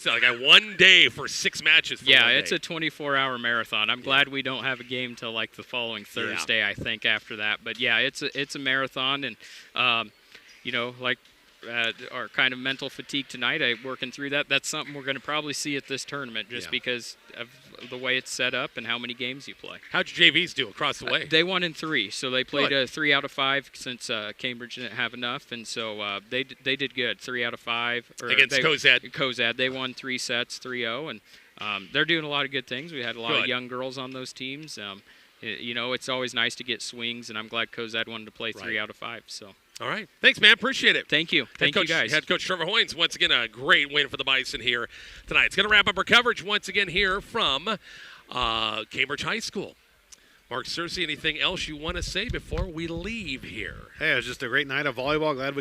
like a 1 day for 6 matches. Yeah, it's a 24-hour marathon. I'm glad we don't have a game till like the following Thursday. I think after that. But yeah, it's a marathon, and our kind of mental fatigue tonight. Working through that. That's something we're going to probably see at this tournament, just because of the way it's set up and how many games you play. How'd your JVs do across the way? They won in 3, so they played 3 out of 5 since Cambridge didn't have enough, and so they did good. 3 out of 5 against Kozad. Kozad, they won 3 sets, 3-0, and they're doing a lot of good things. We had a lot of young girls on those teams. It's always nice to get swings, and I'm glad Kozad wanted to play 3 out of 5. So. All right. Thanks, man. Appreciate it. Thank you. Thank you, guys. Head Coach Trevor Hoynes, once again, a great win for the Bison here tonight. It's going to wrap up our coverage once again here from Cambridge High School. Mark Searcy, anything else you want to say before we leave here? Hey, it was just a great night of volleyball. Glad we